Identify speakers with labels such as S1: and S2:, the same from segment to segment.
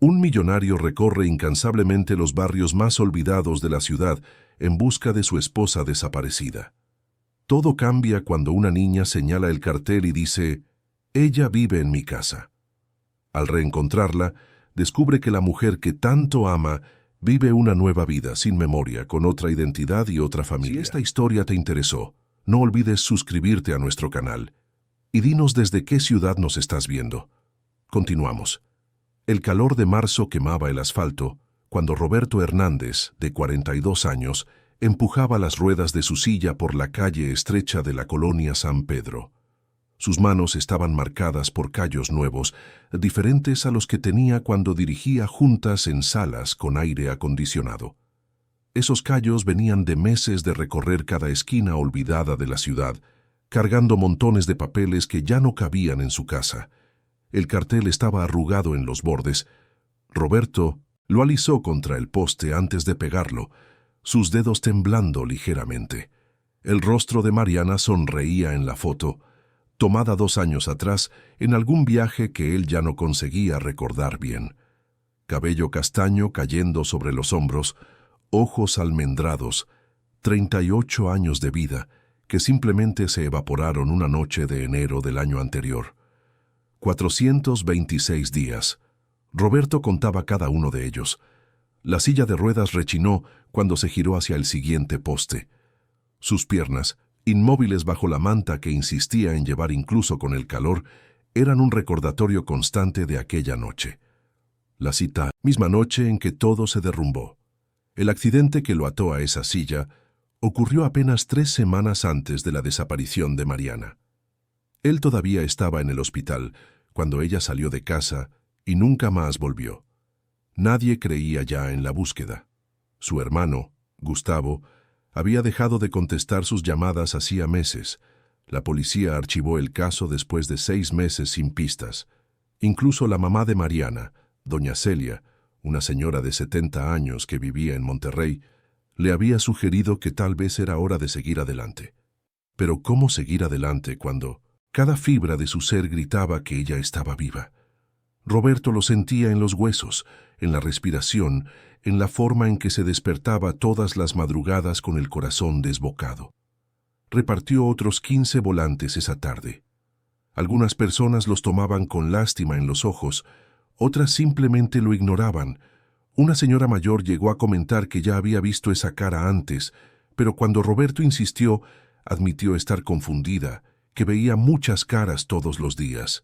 S1: Un millonario recorre incansablemente los barrios más olvidados de la ciudad en busca de su esposa desaparecida. Todo cambia cuando una niña señala el cartel y dice, «Ella vive en mi casa». Al reencontrarla, descubre que la mujer que tanto ama vive una nueva vida sin memoria, con otra identidad y otra familia. Si esta historia te interesó, no olvides suscribirte a nuestro canal y dinos desde qué ciudad nos estás viendo. Continuamos. El calor de marzo quemaba el asfalto cuando Roberto Hernández, de 42 años, empujaba las ruedas de su silla por la calle estrecha de la colonia San Pedro. Sus manos estaban marcadas por callos nuevos, diferentes a los que tenía cuando dirigía juntas en salas con aire acondicionado. Esos callos venían de meses de recorrer cada esquina olvidada de la ciudad, cargando montones de papeles que ya no cabían en su casa. El cartel estaba arrugado en los bordes. Roberto lo alisó contra el poste antes de pegarlo, sus dedos temblando ligeramente. El rostro de Mariana sonreía en la foto, tomada 2 años atrás en algún viaje que él ya no conseguía recordar bien. Cabello castaño cayendo sobre los hombros, ojos almendrados, 38 años de vida que simplemente se evaporaron una noche de enero del año anterior. 426 días. Roberto contaba cada uno de ellos. La silla de ruedas rechinó cuando se giró hacia el siguiente poste. Sus piernas, inmóviles bajo la manta que insistía en llevar incluso con el calor, eran un recordatorio constante de aquella noche. La cita, misma noche en que todo se derrumbó. El accidente que lo ató a esa silla ocurrió apenas 3 semanas antes de la desaparición de Mariana. Él todavía estaba en el hospital cuando ella salió de casa y nunca más volvió. Nadie creía ya en la búsqueda. Su hermano, Gustavo, había dejado de contestar sus llamadas hacía meses. La policía archivó el caso después de 6 meses sin pistas. Incluso la mamá de Mariana, doña Celia, una señora de 70 años que vivía en Monterrey, le había sugerido que tal vez era hora de seguir adelante. Pero ¿cómo seguir adelante cuando cada fibra de su ser gritaba que ella estaba viva? Roberto lo sentía en los huesos, en la respiración, en la forma en que se despertaba todas las madrugadas con el corazón desbocado. Repartió otros 15 volantes esa tarde. Algunas personas los tomaban con lástima en los ojos, otras simplemente lo ignoraban. Una señora mayor llegó a comentar que ya había visto esa cara antes, pero cuando Roberto insistió, admitió estar confundida, que veía muchas caras todos los días.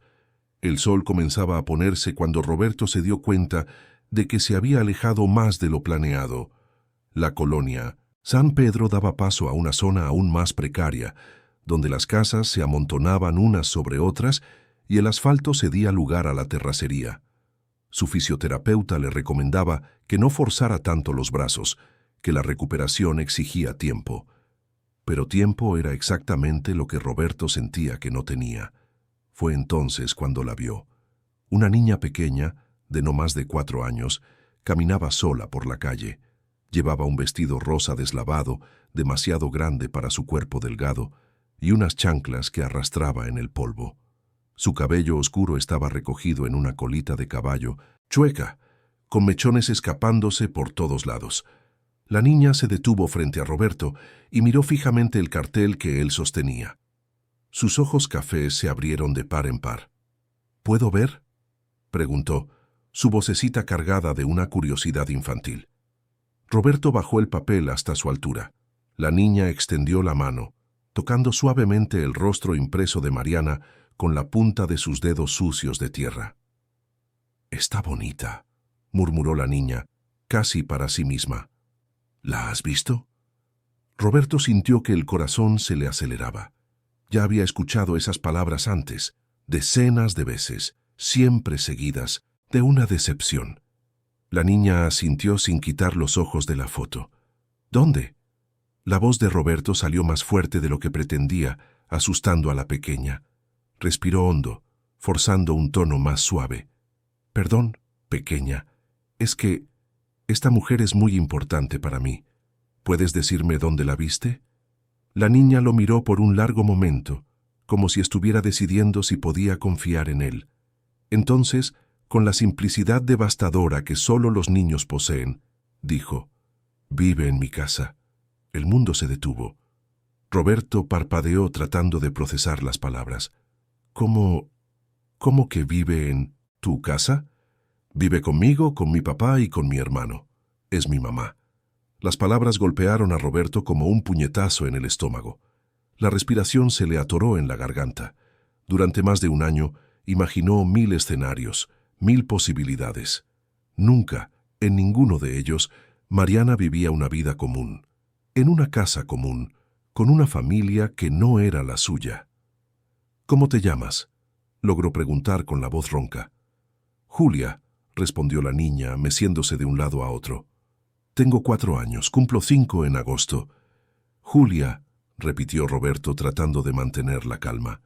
S1: El sol comenzaba a ponerse cuando Roberto se dio cuenta de que se había alejado más de lo planeado. La colonia San Pedro daba paso a una zona aún más precaria, donde las casas se amontonaban unas sobre otras y el asfalto cedía lugar a la terracería. Su fisioterapeuta le recomendaba que no forzara tanto los brazos, que la recuperación exigía tiempo. Pero tiempo era exactamente lo que Roberto sentía que no tenía. Fue entonces cuando la vio. Una niña pequeña, de no más de 4 años, caminaba sola por la calle. Llevaba un vestido rosa deslavado, demasiado grande para su cuerpo delgado, y unas chanclas que arrastraba en el polvo. Su cabello oscuro estaba recogido en una colita de caballo, chueca, con mechones escapándose por todos lados. La niña se detuvo frente a Roberto y miró fijamente el cartel que él sostenía. Sus ojos cafés se abrieron de par en par. ¿Puedo ver?, preguntó, su vocecita cargada de una curiosidad infantil. Roberto bajó el papel hasta su altura. La niña extendió la mano, tocando suavemente el rostro impreso de Mariana con la punta de sus dedos sucios de tierra. «Está bonita», murmuró la niña, casi para sí misma. «¿La has visto?». Roberto sintió que el corazón se le aceleraba. Ya había escuchado esas palabras antes, decenas de veces, siempre seguidas, de una decepción. La niña asintió sin quitar los ojos de la foto. «¿Dónde?». La voz de Roberto salió más fuerte de lo que pretendía, asustando a la pequeña. Respiró hondo, forzando un tono más suave. «Perdón, pequeña, es que esta mujer es muy importante para mí. ¿Puedes decirme dónde la viste?». La niña lo miró por un largo momento, como si estuviera decidiendo si podía confiar en él. Entonces, con la simplicidad devastadora que solo los niños poseen, dijo: «Vive en mi casa». El mundo se detuvo. Roberto parpadeó tratando de procesar las palabras. «¿Cómo que vive en tu casa?» «Vive conmigo, con mi papá y con mi hermano. Es mi mamá». Las palabras golpearon a Roberto como un puñetazo en el estómago. La respiración se le atoró en la garganta. Durante más de un año, imaginó 1000 escenarios, 1000 posibilidades. Nunca, en ninguno de ellos, Mariana vivía una vida común, en una casa común, con una familia que no era la suya. «¿Cómo te llamas?», logró preguntar con la voz ronca. «Julia», respondió la niña, meciéndose de un lado a otro. «Tengo 4 años, cumplo 5 en agosto». «Julia», repitió Roberto tratando de mantener la calma.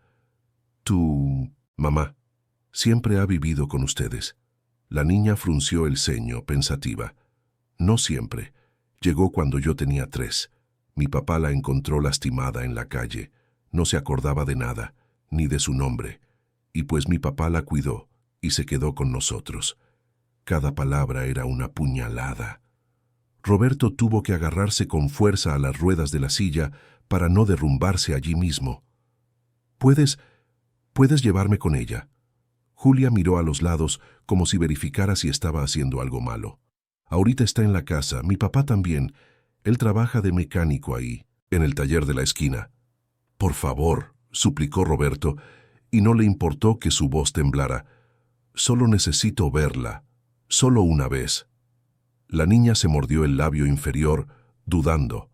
S1: «Tu mamá siempre ha vivido con ustedes». La niña frunció el ceño, pensativa. «No siempre. Llegó cuando yo tenía 3. Mi papá la encontró lastimada en la calle. No se acordaba de nada, ni de su nombre. Y pues mi papá la cuidó y se quedó con nosotros». Cada palabra era una puñalada. Roberto tuvo que agarrarse con fuerza a las ruedas de la silla para no derrumbarse allí mismo. «¿Puedes llevarme con ella?» Julia miró a los lados como si verificara si estaba haciendo algo malo. «Ahorita está en la casa, mi papá también. Él trabaja de mecánico ahí, en el taller de la esquina». «Por favor», suplicó Roberto, y no le importó que su voz temblara. «Solo necesito verla, solo una vez». La niña se mordió el labio inferior, dudando.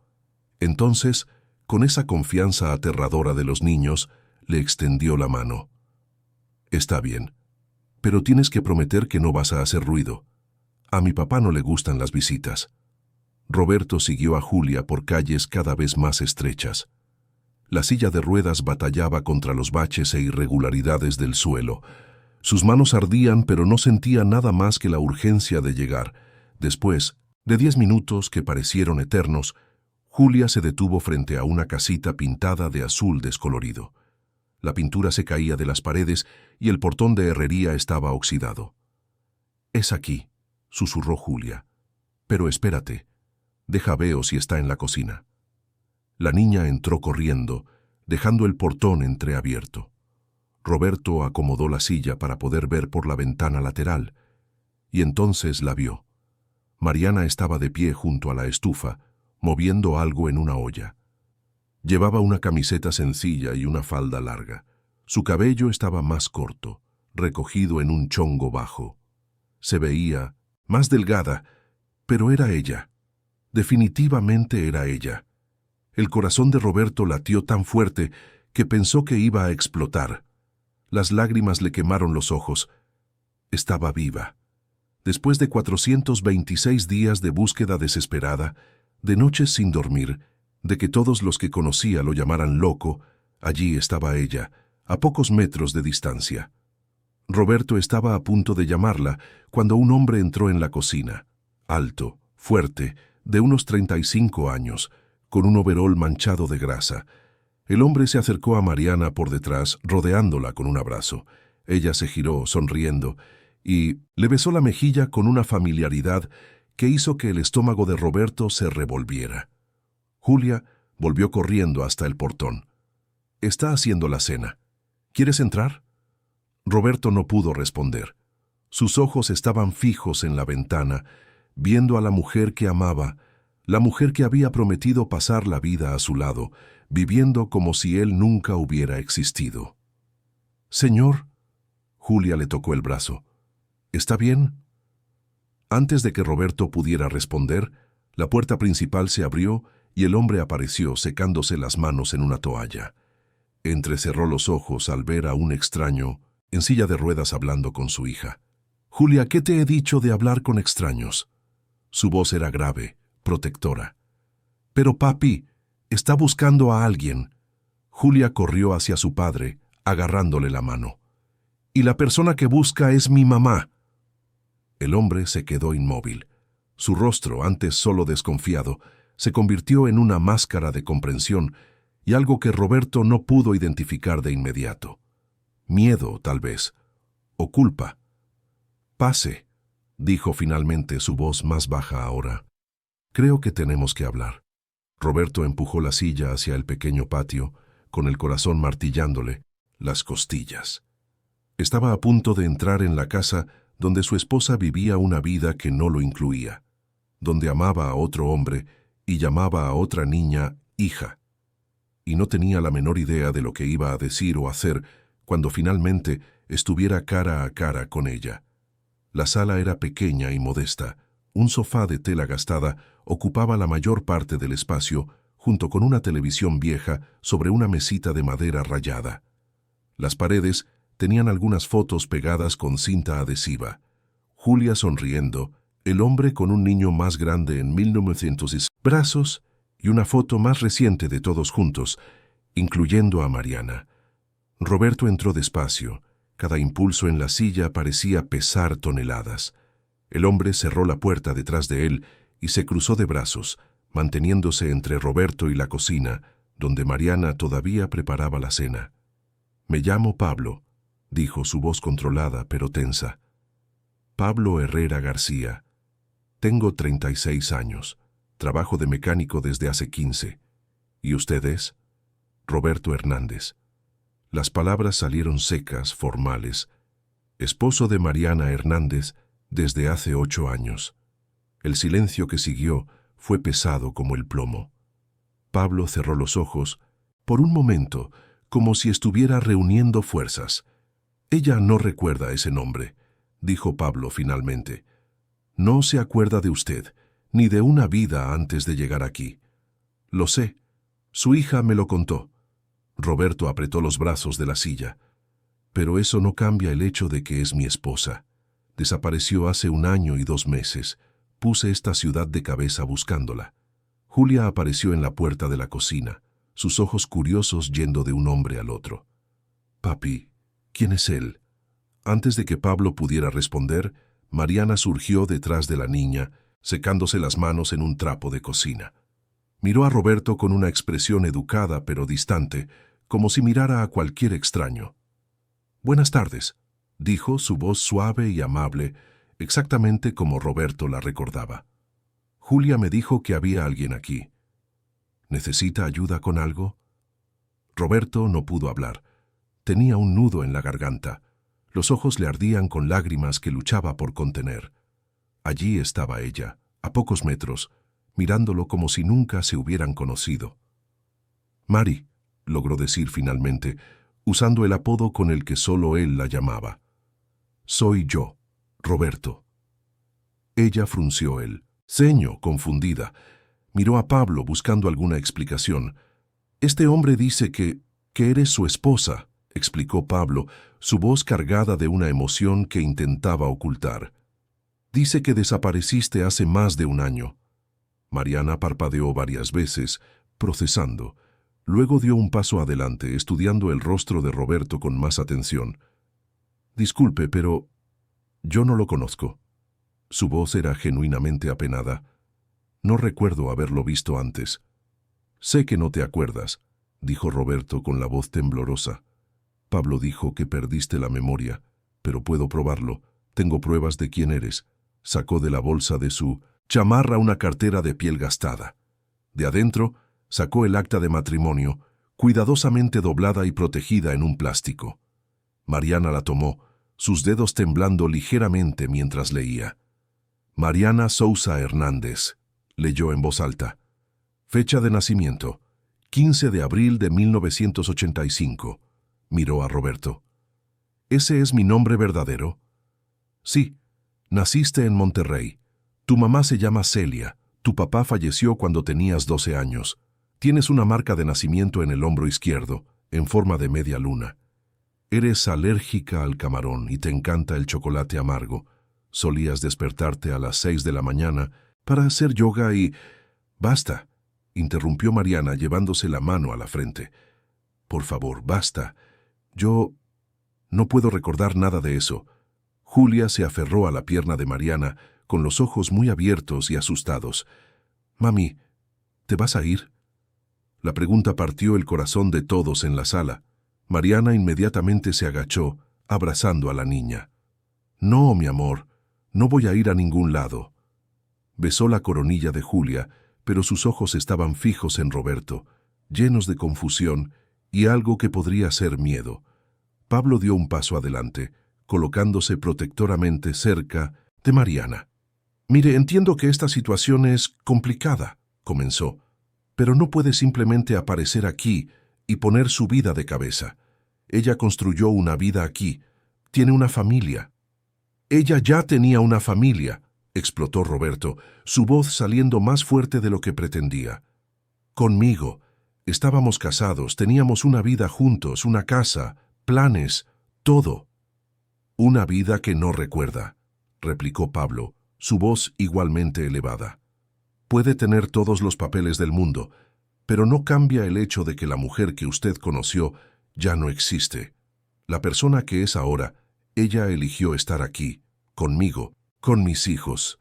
S1: Entonces, con esa confianza aterradora de los niños, le extendió la mano. «Está bien, pero tienes que prometer que no vas a hacer ruido. A mi papá no le gustan las visitas». Roberto siguió a Julia por calles cada vez más estrechas. La silla de ruedas batallaba contra los baches e irregularidades del suelo. Sus manos ardían, pero no sentía nada más que la urgencia de llegar. Después de 10 minutos que parecieron eternos, Julia se detuvo frente a una casita pintada de azul descolorido. La pintura se caía de las paredes y el portón de herrería estaba oxidado. «Es aquí», susurró Julia. «Pero espérate, deja veo si está en la cocina». La niña entró corriendo, dejando el portón entreabierto. Roberto acomodó la silla para poder ver por la ventana lateral, y entonces la vio. Mariana estaba de pie junto a la estufa, moviendo algo en una olla. Llevaba una camiseta sencilla y una falda larga. Su cabello estaba más corto, recogido en un chongo bajo. Se veía más delgada, pero era ella. Definitivamente era ella. El corazón de Roberto latió tan fuerte que pensó que iba a explotar. Las lágrimas le quemaron los ojos. Estaba viva. Después de 426 días de búsqueda desesperada, de noches sin dormir, de que todos los que conocía lo llamaran loco, allí estaba ella, a pocos metros de distancia. Roberto estaba a punto de llamarla cuando un hombre entró en la cocina, alto, fuerte, de unos 35 años, con un overol manchado de grasa. El hombre se acercó a Mariana por detrás, rodeándola con un abrazo. Ella se giró, sonriendo, y le besó la mejilla con una familiaridad que hizo que el estómago de Roberto se revolviera. Julia volvió corriendo hasta el portón. «Está haciendo la cena. ¿Quieres entrar?» Roberto no pudo responder. Sus ojos estaban fijos en la ventana, viendo a la mujer que amaba, la mujer que había prometido pasar la vida a su lado, viviendo como si él nunca hubiera existido. «Señor», Julia le tocó el brazo. «¿Está bien?» Antes de que Roberto pudiera responder, la puerta principal se abrió y el hombre apareció secándose las manos en una toalla. Entrecerró los ojos al ver a un extraño en silla de ruedas hablando con su hija. «Julia, ¿qué te he dicho de hablar con extraños?» Su voz era grave, protectora. «Pero papi, está buscando a alguien». Julia corrió hacia su padre, agarrándole la mano. «Y la persona que busca es mi mamá». El hombre se quedó inmóvil. Su rostro, antes solo desconfiado, se convirtió en una máscara de comprensión y algo que Roberto no pudo identificar de inmediato. Miedo, tal vez, o culpa. Pase, dijo finalmente, su voz más baja ahora. Creo que tenemos que hablar. Roberto empujó la silla hacia el pequeño patio, con el corazón martillándole las costillas. Estaba a punto de entrar en la casa donde su esposa vivía una vida que no lo incluía, donde amaba a otro hombre y llamaba a otra niña hija, y no tenía la menor idea de lo que iba a decir o hacer cuando finalmente estuviera cara a cara con ella. La sala era pequeña y modesta. Un sofá de tela gastada ocupaba la mayor parte del espacio, junto con una televisión vieja sobre una mesita de madera rayada. Las paredes tenían algunas fotos pegadas con cinta adhesiva. Julia sonriendo, el hombre con un niño más grande en 1900 brazos y una foto más reciente de todos juntos, incluyendo a Mariana. Roberto entró despacio. Cada impulso en la silla parecía pesar toneladas. El hombre cerró la puerta detrás de él y se cruzó de brazos, manteniéndose entre Roberto y la cocina, donde Mariana todavía preparaba la cena. «Me llamo Pablo», dijo, su voz controlada pero tensa. «Pablo Herrera García. Tengo 36 años. Trabajo de mecánico desde hace 15. ¿Y usted es?» «Roberto Hernández». Las palabras salieron secas, formales. Esposo de Mariana Hernández desde hace 8 años. El silencio que siguió fue pesado como el plomo. Pablo cerró los ojos, por un momento, como si estuviera reuniendo fuerzas. «Ella no recuerda ese nombre», dijo Pablo finalmente. «No se acuerda de usted, ni de una vida antes de llegar aquí. Lo sé. Su hija me lo contó». Roberto apretó los brazos de la silla. «Pero eso no cambia el hecho de que es mi esposa. Desapareció hace 1 año y 2 meses. Puse esta ciudad de cabeza buscándola». Julia apareció en la puerta de la cocina, sus ojos curiosos yendo de un hombre al otro. «Papi, ¿quién es él?». Antes de que Pablo pudiera responder, Mariana surgió detrás de la niña, secándose las manos en un trapo de cocina. Miró a Roberto con una expresión educada pero distante, como si mirara a cualquier extraño. «Buenas tardes», dijo, su voz suave y amable, exactamente como Roberto la recordaba. «Julia me dijo que había alguien aquí. ¿Necesita ayuda con algo?». Roberto no pudo hablar. Tenía un nudo en la garganta. Los ojos le ardían con lágrimas que luchaba por contener. Allí estaba ella, a pocos metros, mirándolo como si nunca se hubieran conocido. «Mari», logró decir finalmente, usando el apodo con el que solo él la llamaba. «Soy yo, Roberto». Ella frunció el ceño, confundida. Miró a Pablo buscando alguna explicación. «Este hombre dice que eres su esposa», explicó Pablo, su voz cargada de una emoción que intentaba ocultar. «Dice que desapareciste hace más de 1 año». Mariana parpadeó varias veces, procesando. Luego dio un paso adelante, estudiando el rostro de Roberto con más atención. «Disculpe, pero yo no lo conozco». Su voz era genuinamente apenada. «No recuerdo haberlo visto antes». «Sé que no te acuerdas», dijo Roberto con la voz temblorosa. «Pablo dijo que perdiste la memoria, pero puedo probarlo. Tengo pruebas de quién eres». Sacó de la bolsa de su chamarra una cartera de piel gastada. De adentro, sacó el acta de matrimonio, cuidadosamente doblada y protegida en un plástico. Mariana la tomó, sus dedos temblando ligeramente mientras leía. «Mariana Sousa Hernández», leyó en voz alta. «Fecha de nacimiento, 15 de abril de 1985. Miró a Roberto. «¿Ese es mi nombre verdadero?» «Sí. Naciste en Monterrey. Tu mamá se llama Celia. Tu papá falleció cuando tenías 12 años. Tienes una marca de nacimiento en el hombro izquierdo, en forma de media luna. Eres alérgica al camarón y te encanta el chocolate amargo. Solías despertarte a las 6 de la mañana para hacer yoga y...» «Basta», interrumpió Mariana llevándose la mano a la frente. «Por favor, basta. Yo no puedo recordar nada de eso». Julia se aferró a la pierna de Mariana, con los ojos muy abiertos y asustados. «Mami, ¿te vas a ir?». La pregunta partió el corazón de todos en la sala. Mariana inmediatamente se agachó, abrazando a la niña. No, mi amor, no voy a ir a ningún lado. Besó la coronilla de Julia, pero sus ojos estaban fijos en Roberto, llenos de confusión y algo que podría ser miedo. Pablo dio un paso adelante, colocándose protectoramente cerca de Mariana. «Mire, entiendo que esta situación es complicada», comenzó, «pero no puede simplemente aparecer aquí y poner su vida de cabeza. Ella construyó una vida aquí, tiene una familia». «Ella ya tenía una familia», explotó Roberto, su voz saliendo más fuerte de lo que pretendía. «Conmigo. Estábamos casados, teníamos una vida juntos, una casa, planes, todo». «Una vida que no recuerda», replicó Pablo, su voz igualmente elevada. «Puede tener todos los papeles del mundo, pero no cambia el hecho de que la mujer que usted conoció ya no existe. La persona que es ahora, ella eligió estar aquí, conmigo, con mis hijos».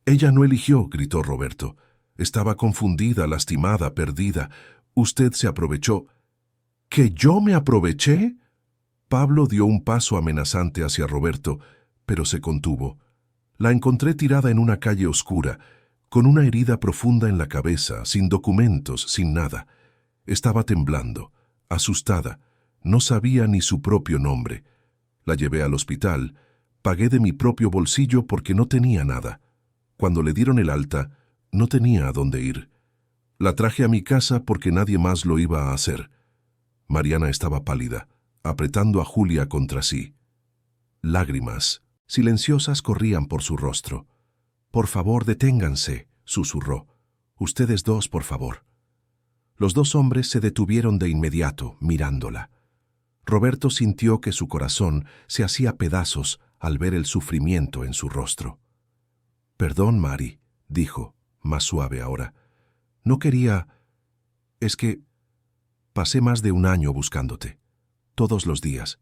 S1: «Ella no eligió», gritó Roberto. «Estaba confundida, lastimada, perdida. Usted se aprovechó». «¿Que yo me aproveché?» Pablo dio un paso amenazante hacia Roberto, pero se contuvo. «La encontré tirada en una calle oscura, con una herida profunda en la cabeza, sin documentos, sin nada. Estaba temblando, asustada, no sabía ni su propio nombre. La llevé al hospital, pagué de mi propio bolsillo porque no tenía nada. Cuando le dieron el alta, no tenía a dónde ir. La traje a mi casa porque nadie más lo iba a hacer». Mariana estaba pálida, apretando a Julia contra sí. Lágrimas silenciosas corrían por su rostro. «Por favor, deténganse», susurró. «Ustedes dos, por favor». Los dos hombres se detuvieron de inmediato, mirándola. Roberto sintió que su corazón se hacía pedazos al ver el sufrimiento en su rostro. «Perdón, Mari», dijo, más suave ahora. «No quería... Es que pasé más de un año buscándote. Todos los días.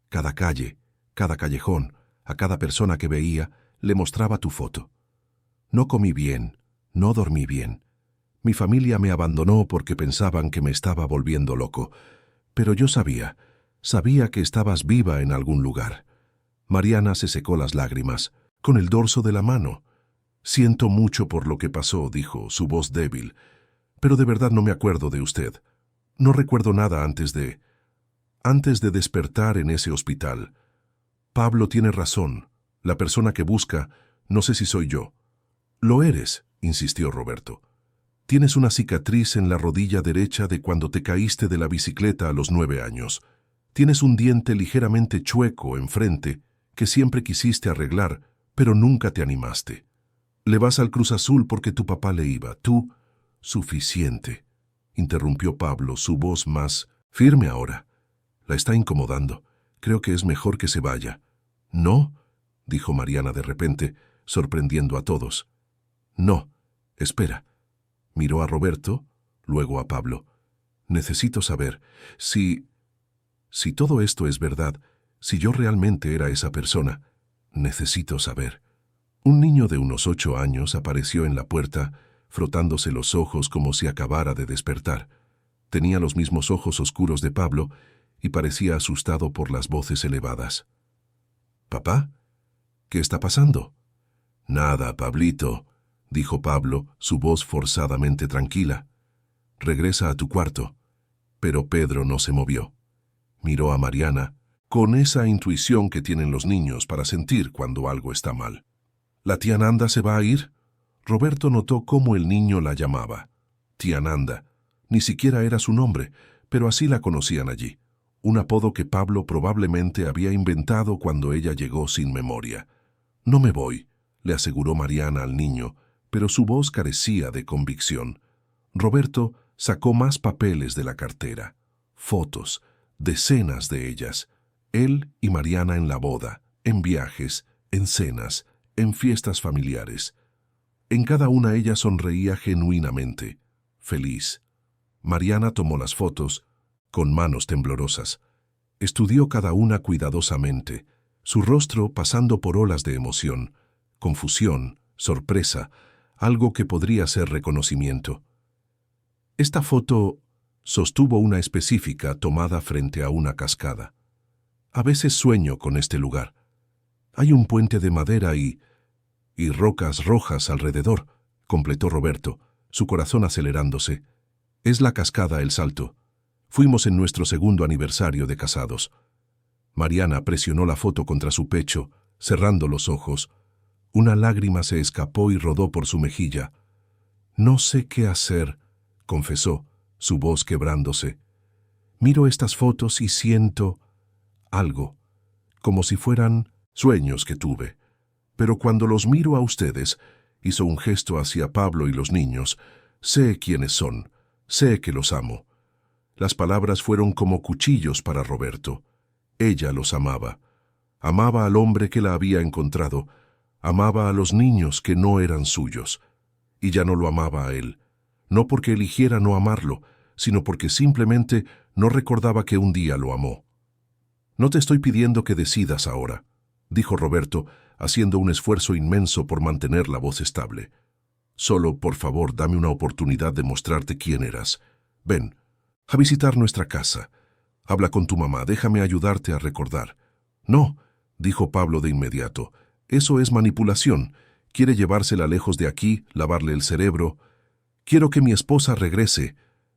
S1: Cada calle, cada callejón, a cada persona que veía, le mostraba tu foto. No comí bien, no dormí bien. Mi familia me abandonó porque pensaban que me estaba volviendo loco. Pero yo sabía que estabas viva en algún lugar». Mariana se secó las lágrimas, con el dorso de la mano. «Siento mucho por lo que pasó», dijo, su voz débil. «Pero de verdad no me acuerdo de usted. No recuerdo nada antes de despertar en ese hospital. Pablo tiene razón. La persona que busca, no sé si soy yo». «Lo eres», insistió Roberto. «Tienes una cicatriz en la rodilla derecha de cuando te caíste de la bicicleta a los 9 años. Tienes un diente ligeramente chueco enfrente que siempre quisiste arreglar, pero nunca te animaste. Le vas al Cruz Azul porque tu papá le iba. Tú...» «Suficiente», interrumpió Pablo, su voz más firme ahora. «La está incomodando. Creo que es mejor que se vaya». «¿No?», dijo Mariana de repente, sorprendiendo a todos. «No, espera». Miró a Roberto, luego a Pablo. «Necesito saber si todo esto es verdad, si yo realmente era esa persona. Necesito saber». Un niño de unos 8 años apareció en la puerta, frotándose los ojos como si acabara de despertar. Tenía los mismos ojos oscuros de Pablo y parecía asustado por las voces elevadas. «¿Papá? ¿Qué está pasando?» «Nada, Pablito», dijo Pablo, su voz forzadamente tranquila. «Regresa a tu cuarto». Pero Pedro no se movió. Miró a Mariana, con esa intuición que tienen los niños para sentir cuando algo está mal. «¿La tía Nanda se va a ir?» Roberto notó cómo el niño la llamaba. Tía Nanda. Ni siquiera era su nombre, pero así la conocían allí. Un apodo que Pablo probablemente había inventado cuando ella llegó sin memoria. «No me voy», le aseguró Mariana al niño, pero su voz carecía de convicción. Roberto sacó más papeles de la cartera. Fotos, decenas de ellas. Él y Mariana en la boda, en viajes, en cenas, en fiestas familiares. En cada una ella sonreía genuinamente, feliz. Mariana tomó las fotos, con manos temblorosas. Estudió cada una cuidadosamente, su rostro pasando por olas de emoción, confusión, sorpresa, algo que podría ser reconocimiento. Esta foto sostuvo una específica tomada frente a una cascada. «A veces sueño con este lugar. Hay un puente de madera y rocas rojas alrededor, completó Roberto, su corazón acelerándose. Es la cascada El Salto. Fuimos en nuestro segundo aniversario de casados. Mariana presionó la foto contra su pecho, cerrando los ojos. Una lágrima se escapó y rodó por su mejilla. No sé qué hacer, confesó, su voz quebrándose. Miro estas fotos y siento algo, como si fueran sueños que tuve. Pero cuando los miro a ustedes, hizo un gesto hacia Pablo y los niños, sé quiénes son, sé que los amo. Las palabras fueron como cuchillos para Roberto. Ella los amaba. Amaba al hombre que la había encontrado. Amaba a los niños que no eran suyos. Y ya no lo amaba a él. No porque eligiera no amarlo, sino porque simplemente no recordaba que un día lo amó. No te estoy pidiendo que decidas ahora, dijo Roberto, haciendo un esfuerzo inmenso por mantener la voz estable. Solo, por favor, dame una oportunidad de mostrarte quién eras. Ven, a visitar nuestra casa. Habla con tu mamá, déjame ayudarte a recordar. No, dijo Pablo de inmediato, eso es manipulación. Quiere llevársela lejos de aquí, lavarle el cerebro. Quiero que mi esposa regrese,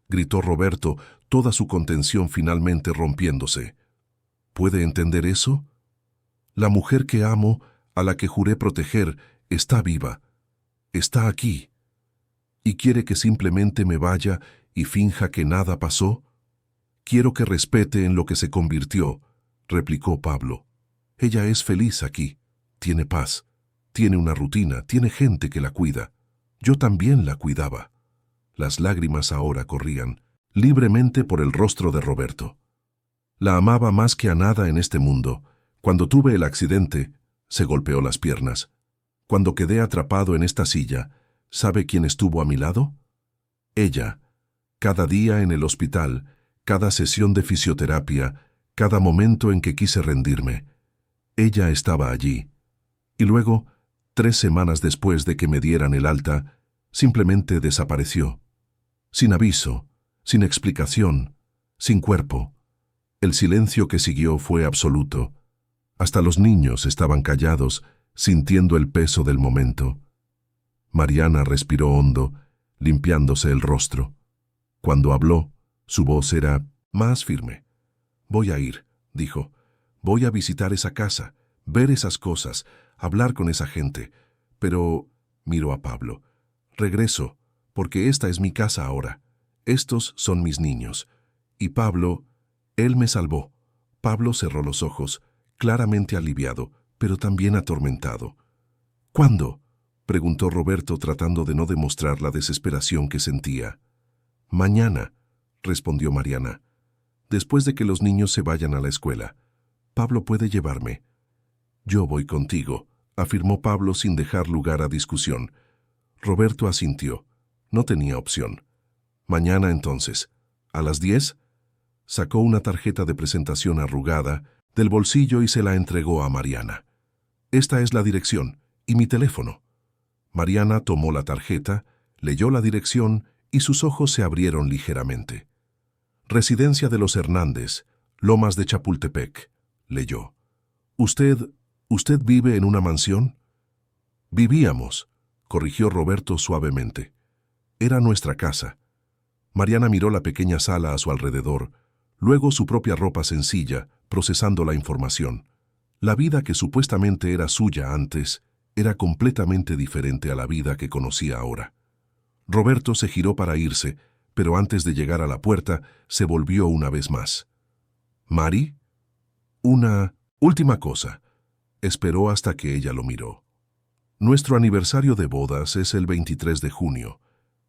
S1: gritó Roberto, toda su contención finalmente rompiéndose. ¿Puede entender eso? La mujer que amo, a la que juré proteger, está viva. Está aquí. ¿Y quiere que simplemente me vaya y finja que nada pasó? Quiero que respete en lo que se convirtió, replicó Pablo. Ella es feliz aquí, tiene paz, tiene una rutina, tiene gente que la cuida. Yo también la cuidaba. Las lágrimas ahora corrían libremente por el rostro de Roberto. La amaba más que a nada en este mundo. Cuando tuve el accidente, se golpeó las piernas. Cuando quedé atrapado en esta silla, ¿sabe quién estuvo a mi lado? Ella. Cada día en el hospital, cada sesión de fisioterapia, cada momento en que quise rendirme. Ella estaba allí. Y luego, 3 semanas después de que me dieran el alta, simplemente desapareció. Sin aviso, sin explicación, sin cuerpo. El silencio que siguió fue absoluto. Hasta los niños estaban callados, sintiendo el peso del momento. Mariana respiró hondo, limpiándose el rostro. Cuando habló, su voz era más firme. Voy a ir, dijo. Voy a visitar esa casa, ver esas cosas, hablar con esa gente. Pero, miró a Pablo, regreso, porque esta es mi casa ahora. Estos son mis niños. Y Pablo, él me salvó. Pablo cerró los ojos, claramente aliviado, pero también atormentado. ¿Cuándo?, preguntó Roberto tratando de no demostrar la desesperación que sentía. Mañana, respondió Mariana. Después de que los niños se vayan a la escuela. Pablo puede llevarme. Yo voy contigo, afirmó Pablo sin dejar lugar a discusión. Roberto asintió. No tenía opción. Mañana entonces. ¿A las 10? Sacó una tarjeta de presentación arrugada del bolsillo y se la entregó a Mariana. Esta es la dirección y mi teléfono. Mariana tomó la tarjeta, leyó la dirección y sus ojos se abrieron ligeramente. Residencia de los Hernández, Lomas de Chapultepec, leyó. ¿Usted vive en una mansión? Vivíamos, corrigió Roberto suavemente. Era nuestra casa. Mariana miró la pequeña sala a su alrededor, luego su propia ropa sencilla, procesando la información. La vida que supuestamente era suya antes era completamente diferente a la vida que conocía ahora. Roberto se giró para irse, pero antes de llegar a la puerta, se volvió una vez más. ¿Mari? Una última cosa. Esperó hasta que ella lo miró. Nuestro aniversario de bodas es el 23 de junio.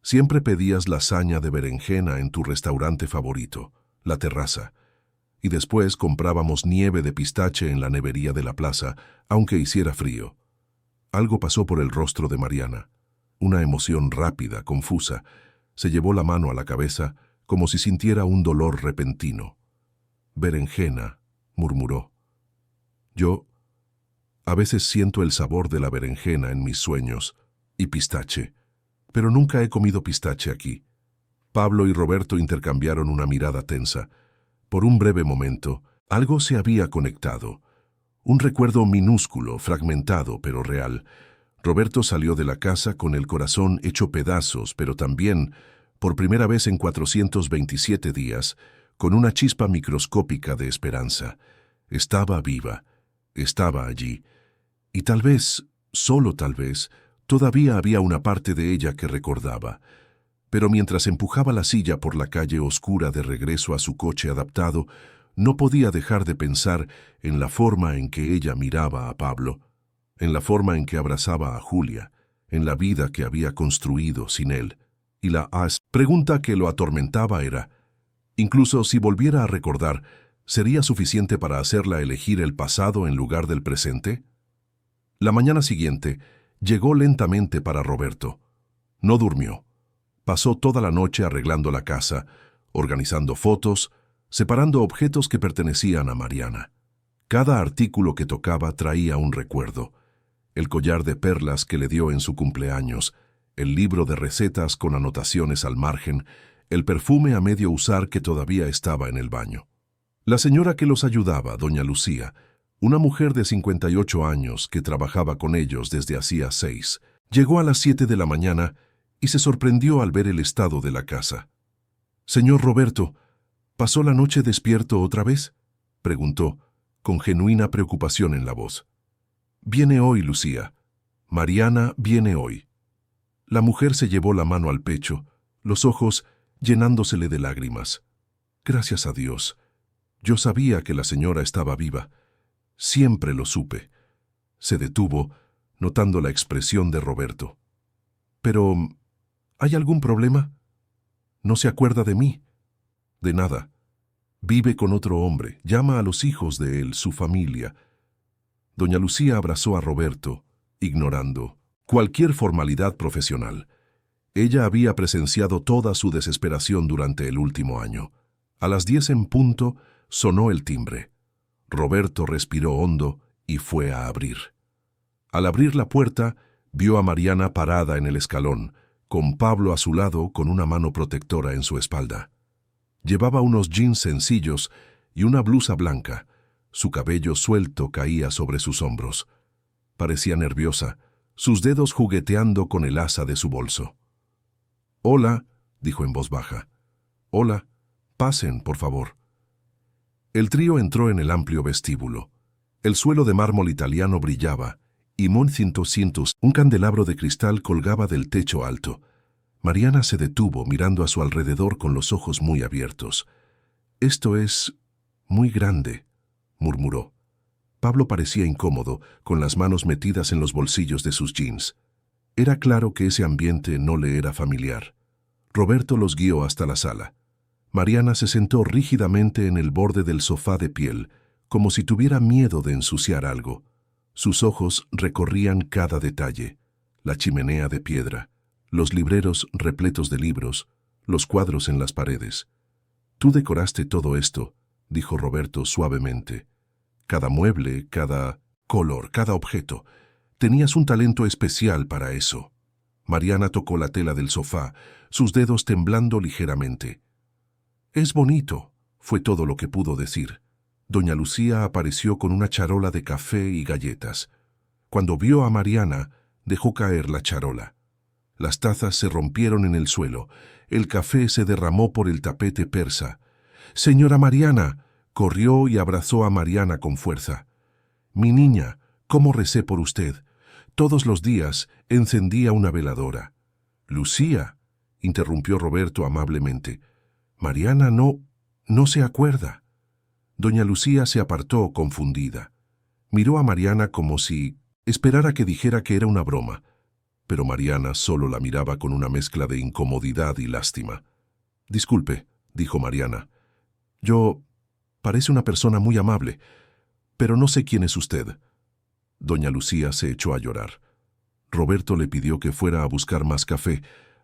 S1: Siempre pedías lasaña de berenjena en tu restaurante favorito, La Terraza, y después comprábamos nieve de pistache en la nevería de la plaza, aunque hiciera frío. Algo pasó por el rostro de Mariana. Una emoción rápida, confusa. Se llevó la mano a la cabeza, como si sintiera un dolor repentino. Berenjena, murmuró. Yo, a veces siento el sabor de la berenjena en mis sueños, y pistache, pero nunca he comido pistache aquí. Pablo y Roberto intercambiaron una mirada tensa. Por un breve momento, algo se había conectado. Un recuerdo minúsculo, fragmentado, pero real. Roberto salió de la casa con el corazón hecho pedazos, pero también, por primera vez en 427 días, con una chispa microscópica de esperanza. Estaba viva, estaba allí, y tal vez, solo tal vez, todavía había una parte de ella que recordaba. Pero mientras empujaba la silla por la calle oscura de regreso a su coche adaptado, no podía dejar de pensar en la forma en que ella miraba a Pablo, en la forma en que abrazaba a Julia, en la vida que había construido sin él. Y la pregunta que lo atormentaba era, incluso si volviera a recordar, ¿sería suficiente para hacerla elegir el pasado en lugar del presente? La mañana siguiente llegó lentamente para Roberto. No durmió. Pasó toda la noche arreglando la casa, organizando fotos, separando objetos que pertenecían a Mariana. Cada artículo que tocaba traía un recuerdo. El collar de perlas que le dio en su cumpleaños, el libro de recetas con anotaciones al margen, el perfume a medio usar que todavía estaba en el baño. La señora que los ayudaba, doña Lucía, una mujer de 58 años que trabajaba con ellos desde hacía 6, llegó a las 7 de la mañana y se sorprendió al ver el estado de la casa. «Señor Roberto, ¿pasó la noche despierto otra vez?», preguntó, con genuina preocupación en la voz. «Viene hoy, Lucía. Mariana viene hoy». La mujer se llevó la mano al pecho, los ojos llenándosele de lágrimas. «Gracias a Dios. Yo sabía que la señora estaba viva. Siempre lo supe». Se detuvo, notando la expresión de Roberto. «Pero, ¿hay algún problema? ¿No se acuerda de mí?». «De nada. Vive con otro hombre, llama a los hijos de él, su familia». Doña Lucía abrazó a Roberto, ignorando cualquier formalidad profesional. Ella había presenciado toda su desesperación durante el último año. A las 10 en punto sonó el timbre. Roberto respiró hondo y fue a abrir. Al abrir la puerta, vio a Mariana parada en el escalón, con Pablo a su lado con una mano protectora en su espalda. Llevaba unos jeans sencillos y una blusa blanca. Su cabello suelto caía sobre sus hombros. Parecía nerviosa, sus dedos jugueteando con el asa de su bolso. «Hola», dijo en voz baja. «Hola, pasen, por favor». El trío entró en el amplio vestíbulo. El suelo de mármol italiano brillaba, y un candelabro de cristal colgaba del techo alto. Mariana se detuvo mirando a su alrededor con los ojos muy abiertos. «Esto es muy grande», murmuró. Pablo parecía incómodo, con las manos metidas en los bolsillos de sus jeans. Era claro que ese ambiente no le era familiar. Roberto los guió hasta la sala. Mariana se sentó rígidamente en el borde del sofá de piel, como si tuviera miedo de ensuciar algo. Sus ojos recorrían cada detalle: la chimenea de piedra, los libreros repletos de libros, los cuadros en las paredes. «Tú decoraste todo esto», dijo Roberto suavemente. «Cada mueble, cada color, cada objeto. Tenías un talento especial para eso». Mariana tocó la tela del sofá, sus dedos temblando ligeramente. «Es bonito», fue todo lo que pudo decir. Doña Lucía apareció con una charola de café y galletas. Cuando vio a Mariana, dejó caer la charola. Las tazas se rompieron en el suelo. El café se derramó por el tapete persa. «Señora Mariana», corrió y abrazó a Mariana con fuerza. «Mi niña, cómo recé por usted. Todos los días encendía una veladora». «Lucía», interrumpió Roberto amablemente. «Mariana no se acuerda». Doña Lucía se apartó confundida. Miró a Mariana como si esperara que dijera que era una broma, pero Mariana solo la miraba con una mezcla de incomodidad y lástima. «Disculpe», dijo Mariana. «Parece una persona muy amable, pero no sé quién es usted». Doña Lucía se echó a llorar. Roberto le pidió que fuera a buscar más café,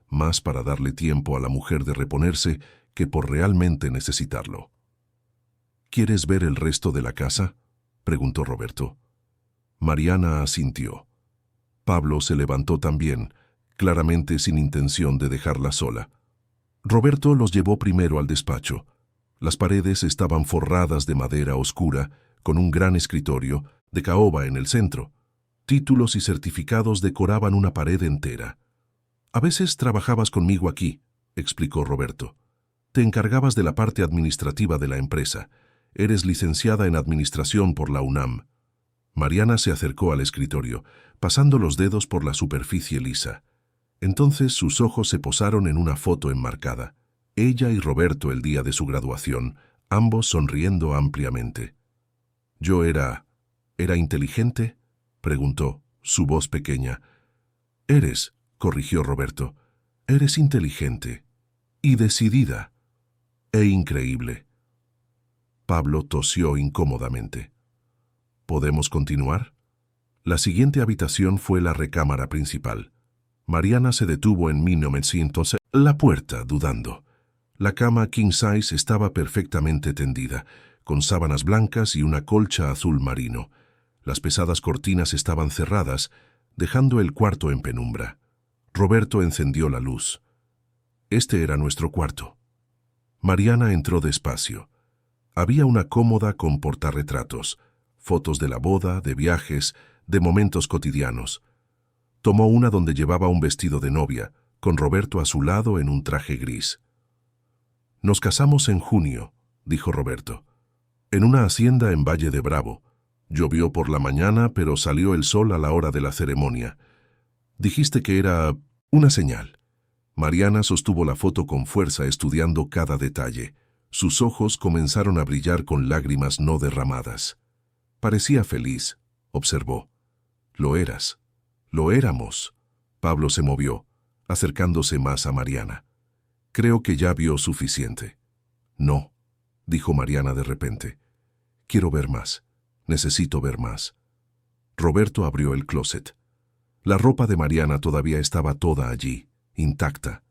S1: más para darle tiempo a la mujer de reponerse que por realmente necesitarlo. «¿Quieres ver el resto de la casa?», preguntó Roberto. Mariana asintió. Pablo se levantó también, claramente sin intención de dejarla sola. Roberto los llevó primero al despacho. Las paredes estaban forradas de madera oscura, con un gran escritorio, de caoba en el centro. Títulos y certificados decoraban una pared entera. A veces trabajabas conmigo aquí, explicó Roberto. Te encargabas de la parte administrativa de la empresa. Eres licenciada en administración por la UNAM. Mariana se acercó al escritorio, pasando los dedos por la superficie lisa. Entonces sus ojos se posaron en una foto enmarcada. Ella y Roberto el día de su graduación, ambos sonriendo ampliamente. ¿Yo era inteligente?, preguntó, su voz pequeña. Eres, corrigió Roberto, eres inteligente y decidida e increíble. Pablo tosió incómodamente. ¿Podemos continuar? La siguiente habitación fue la recámara principal. Mariana se detuvo en 1900 la puerta, dudando. La cama king size estaba perfectamente tendida, con sábanas blancas y una colcha azul marino. Las pesadas cortinas estaban cerradas, dejando el cuarto en penumbra. Roberto encendió la luz. Este era nuestro cuarto. Mariana entró despacio. Había una cómoda con portarretratos, fotos de la boda, de viajes, de momentos cotidianos. Tomó una donde llevaba un vestido de novia, con Roberto a su lado en un traje gris. Nos casamos en junio, dijo Roberto, en una hacienda en Valle de Bravo. Llovió por la mañana, pero salió el sol a la hora de la ceremonia. Dijiste que era una señal. Mariana sostuvo la foto con fuerza, estudiando cada detalle. Sus ojos comenzaron a brillar con lágrimas no derramadas. Parecía feliz, observó. Lo eras. Lo éramos. Pablo se movió, acercándose más a Mariana. Creo que ya vio suficiente. No, dijo Mariana de repente. Quiero ver más. Necesito ver más. Roberto abrió el closet. La ropa de Mariana todavía estaba toda allí, intacta.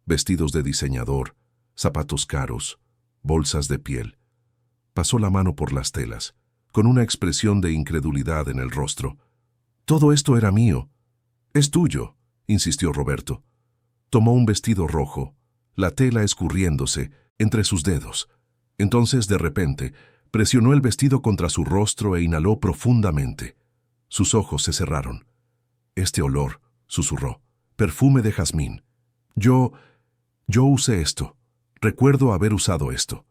S1: Vestidos de diseñador, zapatos caros, bolsas de piel. Pasó la mano por las telas, con una expresión de incredulidad en el rostro. Todo esto era mío. Es tuyo, insistió Roberto. Tomó un vestido rojo, la tela escurriéndose entre sus dedos. Entonces, de repente, presionó el vestido contra su rostro e inhaló profundamente. Sus ojos se cerraron. Este olor, susurró, perfume de jazmín. Yo usé esto. Recuerdo haber usado esto.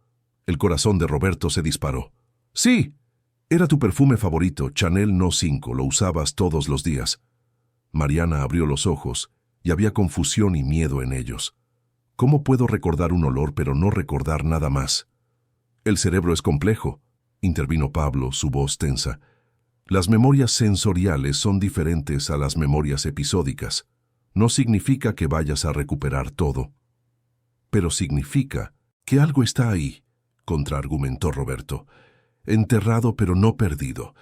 S1: El corazón de Roberto se disparó. Sí, era tu perfume favorito, Chanel No. 5, lo usabas todos los días. Mariana abrió los ojos y había confusión y miedo en ellos. ¿Cómo puedo recordar un olor pero no recordar nada más? El cerebro es complejo, intervino Pablo, su voz tensa. Las memorias sensoriales son diferentes a las memorias episódicas. No significa que vayas a recuperar todo. Pero significa que algo está ahí, contraargumentó Roberto. Enterrado pero no perdido.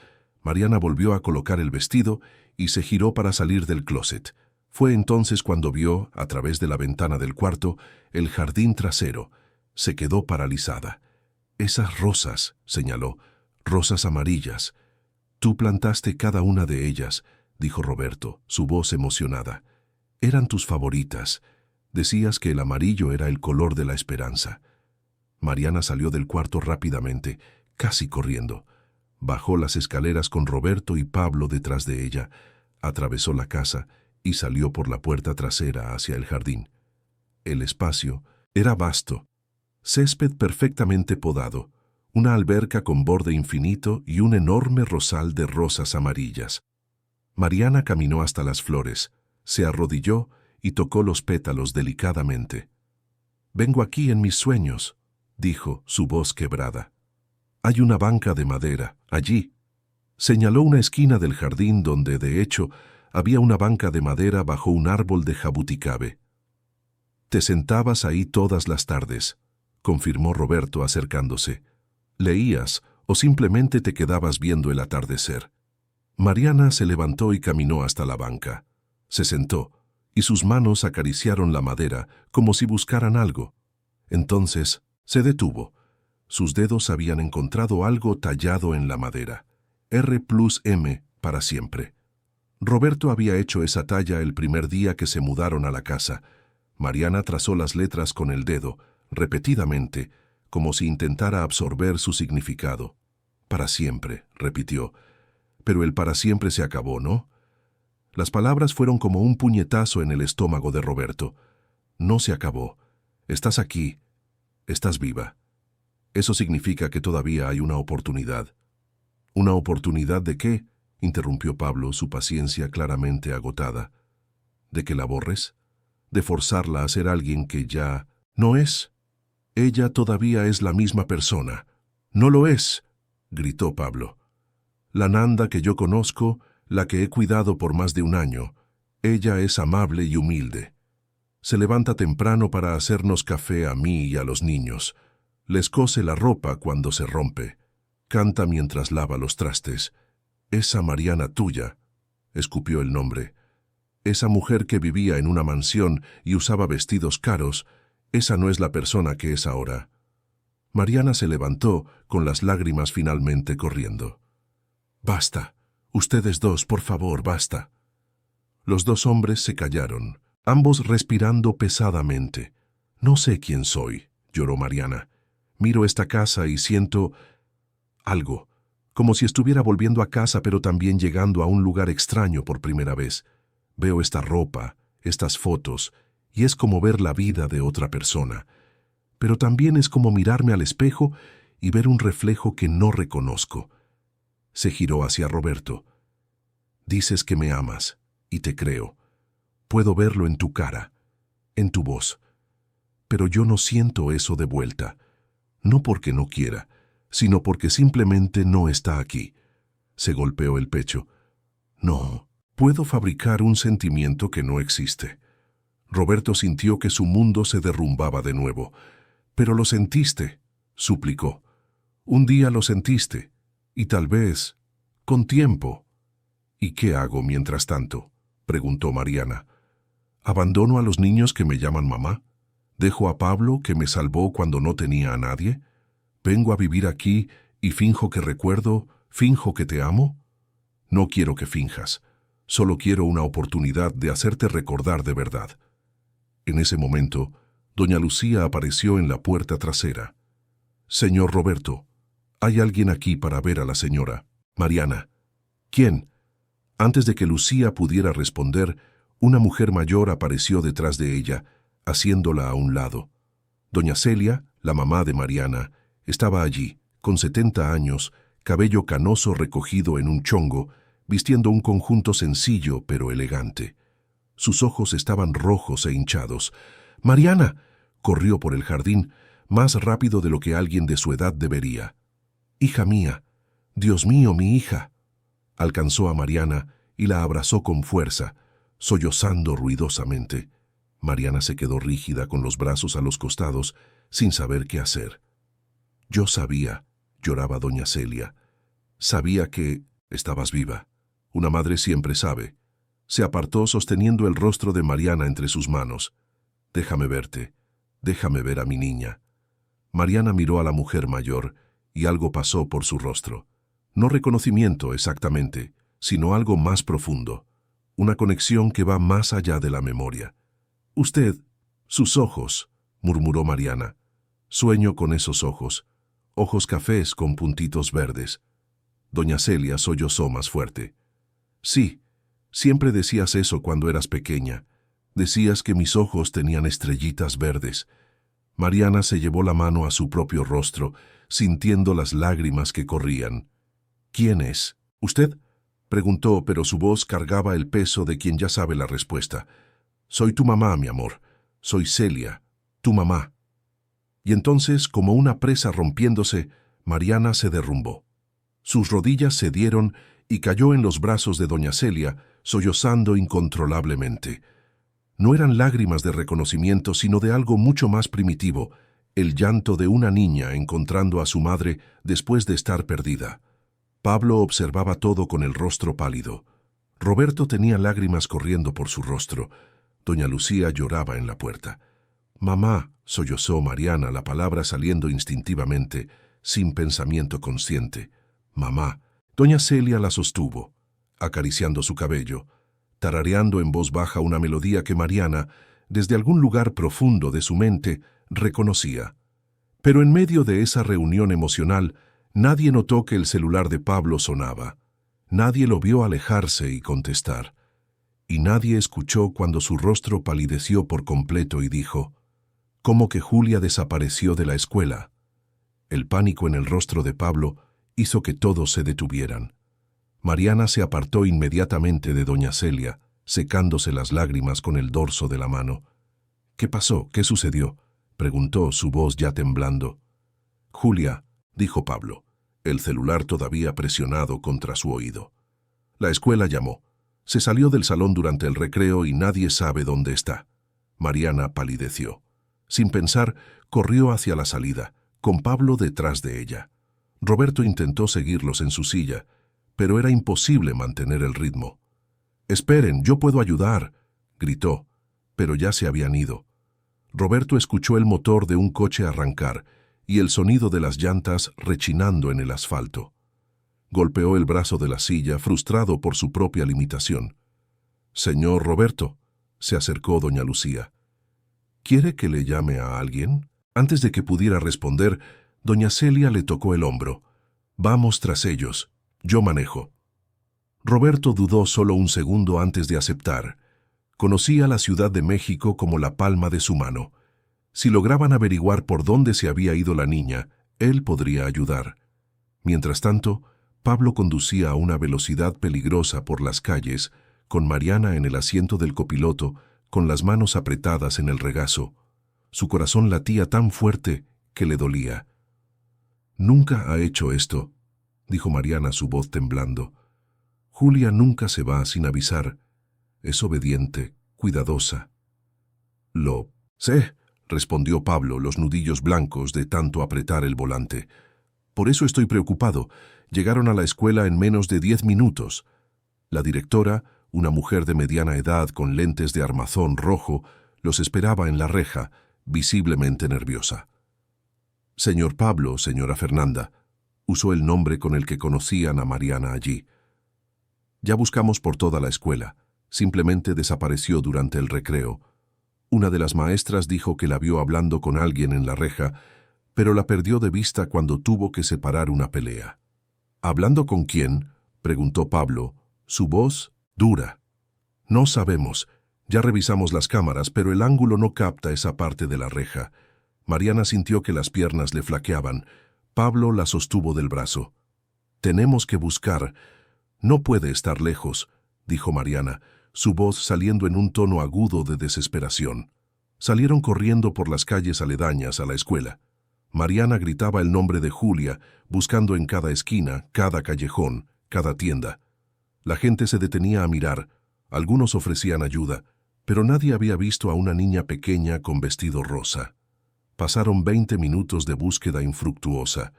S1: Mariana volvió a colocar el vestido y se giró para salir del closet. Fue entonces cuando vio, a través de la ventana del cuarto, el jardín trasero. Se quedó paralizada. Esas rosas, señaló, rosas amarillas. Tú plantaste cada una de ellas, dijo Roberto, su voz emocionada. Eran tus favoritas. Decías que el amarillo era el color de la esperanza. Mariana salió del cuarto rápidamente, casi corriendo. Bajó las escaleras con Roberto y Pablo detrás de ella, atravesó la casa y salió por la puerta trasera hacia el jardín. El espacio era vasto, césped perfectamente podado, una alberca con borde infinito y un enorme rosal de rosas amarillas. Mariana caminó hasta las flores, se arrodilló y tocó los pétalos delicadamente. «Vengo aquí en mis sueños», dijo, su voz quebrada. «Hay una banca de madera, allí». Señaló una esquina del jardín donde, de hecho, había una banca de madera bajo un árbol de jabuticabe. «Te sentabas ahí todas las tardes», confirmó Roberto acercándose. «¿Leías o simplemente te quedabas viendo el atardecer?» Mariana se levantó y caminó hasta la banca. Se sentó, y sus manos acariciaron la madera como si buscaran algo. Entonces se detuvo. Sus dedos habían encontrado algo tallado en la madera. R+M para siempre. Roberto había hecho esa talla el primer día que se mudaron a la casa. Mariana trazó las letras con el dedo, repetidamente, como si intentara absorber su significado. «Para siempre», repitió. Pero el para siempre se acabó, ¿no? Las palabras fueron como un puñetazo en el estómago de Roberto. No se acabó. Estás aquí. Estás viva. Eso significa que todavía hay una oportunidad. ¿Una oportunidad de qué?, interrumpió Pablo, su paciencia claramente agotada. ¿De que la borres? ¿De forzarla a ser alguien que ya no es? Ella todavía es la misma persona. ¡No lo es!, gritó Pablo. La Nanda que yo conozco, la que he cuidado por más de un año, ella es amable y humilde. Se levanta temprano para hacernos café a mí y a los niños. Les cose la ropa cuando se rompe. Canta mientras lava los trastes. Esa Mariana tuya, escupió el nombre. Esa mujer que vivía en una mansión y usaba vestidos caros, esa no es la persona que es ahora. Mariana se levantó, con las lágrimas finalmente corriendo. Basta. Ustedes dos, por favor, basta. Los dos hombres se callaron, ambos respirando pesadamente. No sé quién soy, lloró Mariana. Miro esta casa y siento algo, como si estuviera volviendo a casa, pero también llegando a un lugar extraño por primera vez. Veo esta ropa, estas fotos, y es como ver la vida de otra persona. Pero también es como mirarme al espejo y ver un reflejo que no reconozco. Se giró hacia Roberto. Dices que me amas, y te creo. Puedo verlo en tu cara, en tu voz. Pero yo no siento eso de vuelta. No porque no quiera, sino porque simplemente no está aquí. Se golpeó el pecho. No, puedo fabricar un sentimiento que no existe. Roberto sintió que su mundo se derrumbaba de nuevo. Pero lo sentiste, suplicó. Un día lo sentiste, y tal vez, con tiempo. ¿Y qué hago mientras tanto?, preguntó Mariana. ¿Abandono a los niños que me llaman mamá? ¿Dejo a Pablo, que me salvó cuando no tenía a nadie? ¿Vengo a vivir aquí y finjo que recuerdo, finjo que te amo? No quiero que finjas. Solo quiero una oportunidad de hacerte recordar de verdad. En ese momento, doña Lucía apareció en la puerta trasera. Señor Roberto, hay alguien aquí para ver a la señora. Mariana. ¿Quién? Antes de que Lucía pudiera responder, una mujer mayor apareció detrás de ella, haciéndola a un lado. Doña Celia, la mamá de Mariana, estaba allí, con 70 años, cabello canoso recogido en un chongo, vistiendo un conjunto sencillo pero elegante. Sus ojos estaban rojos e hinchados. ¡Mariana! Corrió por el jardín, más rápido de lo que alguien de su edad debería. ¡Hija mía! ¡Dios mío, mi hija! Alcanzó a Mariana y la abrazó con fuerza, sollozando ruidosamente. Mariana se quedó rígida con los brazos a los costados, sin saber qué hacer. Yo sabía, lloraba doña Celia. Sabía que estabas viva. Una madre siempre sabe. Se apartó sosteniendo el rostro de Mariana entre sus manos. Déjame verte. Déjame ver a mi niña. Mariana miró a la mujer mayor y algo pasó por su rostro. No reconocimiento exactamente, sino algo más profundo. Una conexión que va más allá de la memoria. Usted, sus ojos, murmuró Mariana. Sueño con esos ojos. Ojos cafés con puntitos verdes. Doña Celia sollozó más fuerte. Sí, siempre decías eso cuando eras pequeña. Decías que mis ojos tenían estrellitas verdes. Mariana se llevó la mano a su propio rostro, sintiendo las lágrimas que corrían. ¿Quién es? ¿Usted? Preguntó, pero su voz cargaba el peso de quien ya sabe la respuesta. Soy tu mamá, mi amor. Soy Celia, tu mamá. Y entonces, como una presa rompiéndose, Mariana se derrumbó. Sus rodillas cedieron y cayó en los brazos de doña Celia, sollozando incontrolablemente. No eran lágrimas de reconocimiento, sino de algo mucho más primitivo, el llanto de una niña encontrando a su madre después de estar perdida. Pablo observaba todo con el rostro pálido. Roberto tenía lágrimas corriendo por su rostro. Doña Lucía lloraba en la puerta. «Mamá», sollozó Mariana, la palabra saliendo instintivamente, sin pensamiento consciente. «Mamá». Doña Celia la sostuvo, acariciando su cabello, tarareando en voz baja una melodía que Mariana, desde algún lugar profundo de su mente, reconocía. Pero en medio de esa reunión emocional, nadie notó que el celular de Pablo sonaba. Nadie lo vio alejarse y contestar, y nadie escuchó cuando su rostro palideció por completo y dijo, «¿Cómo que Julia desapareció de la escuela?» El pánico en el rostro de Pablo hizo que todos se detuvieran. Mariana se apartó inmediatamente de doña Celia, secándose las lágrimas con el dorso de la mano. «¿Qué pasó? ¿Qué sucedió?», preguntó, su voz ya temblando. «Julia», dijo Pablo, el celular todavía presionado contra su oído. «La escuela llamó. Se salió del salón durante el recreo y nadie sabe dónde está». Mariana palideció. Sin pensar, corrió hacia la salida, con Pablo detrás de ella. Roberto intentó seguirlos en su silla, pero era imposible mantener el ritmo. «Esperen, yo puedo ayudar», gritó, pero ya se habían ido. Roberto escuchó el motor de un coche arrancar y el sonido de las llantas rechinando en el asfalto. Golpeó el brazo de la silla, frustrado por su propia limitación. «Señor Roberto», se acercó doña Lucía. «¿Quiere que le llame a alguien?». Antes de que pudiera responder, doña Celia le tocó el hombro. «Vamos tras ellos. Yo manejo». Roberto dudó solo un segundo antes de aceptar. Conocía la Ciudad de México como la palma de su mano. Si lograban averiguar por dónde se había ido la niña, él podría ayudar. Mientras tanto, Pablo conducía a una velocidad peligrosa por las calles, con Mariana en el asiento del copiloto, con las manos apretadas en el regazo. Su corazón latía tan fuerte que le dolía. «Nunca ha hecho esto», dijo Mariana, su voz temblando. «Julia nunca se va sin avisar. Es obediente, cuidadosa». «Lo sé», respondió Pablo, los nudillos blancos de tanto apretar el volante. «Por eso estoy preocupado. Llegaron a la escuela en menos de 10 minutos. La directora, una mujer de mediana edad con lentes de armazón rojo, los esperaba en la reja, visiblemente nerviosa. «Señor Pablo, señora Fernanda», usó el nombre con el que conocían a Mariana allí. «Ya buscamos por toda la escuela. Simplemente desapareció durante el recreo. Una de las maestras dijo que la vio hablando con alguien en la reja, pero la perdió de vista cuando tuvo que separar una pelea». «¿Hablando con quién?», preguntó Pablo, su voz dura. «No sabemos. Ya revisamos las cámaras, pero el ángulo no capta esa parte de la reja». Mariana sintió que las piernas le flaqueaban. Pablo la sostuvo del brazo. «Tenemos que buscar. No puede estar lejos», dijo Mariana, su voz saliendo en un tono agudo de desesperación. Salieron corriendo por las calles aledañas a la escuela. Mariana gritaba el nombre de Julia, buscando en cada esquina, cada callejón, cada tienda. La gente se detenía a mirar. Algunos ofrecían ayuda, pero nadie había visto a una niña pequeña con vestido rosa. Pasaron 20 minutos de búsqueda infructuosa.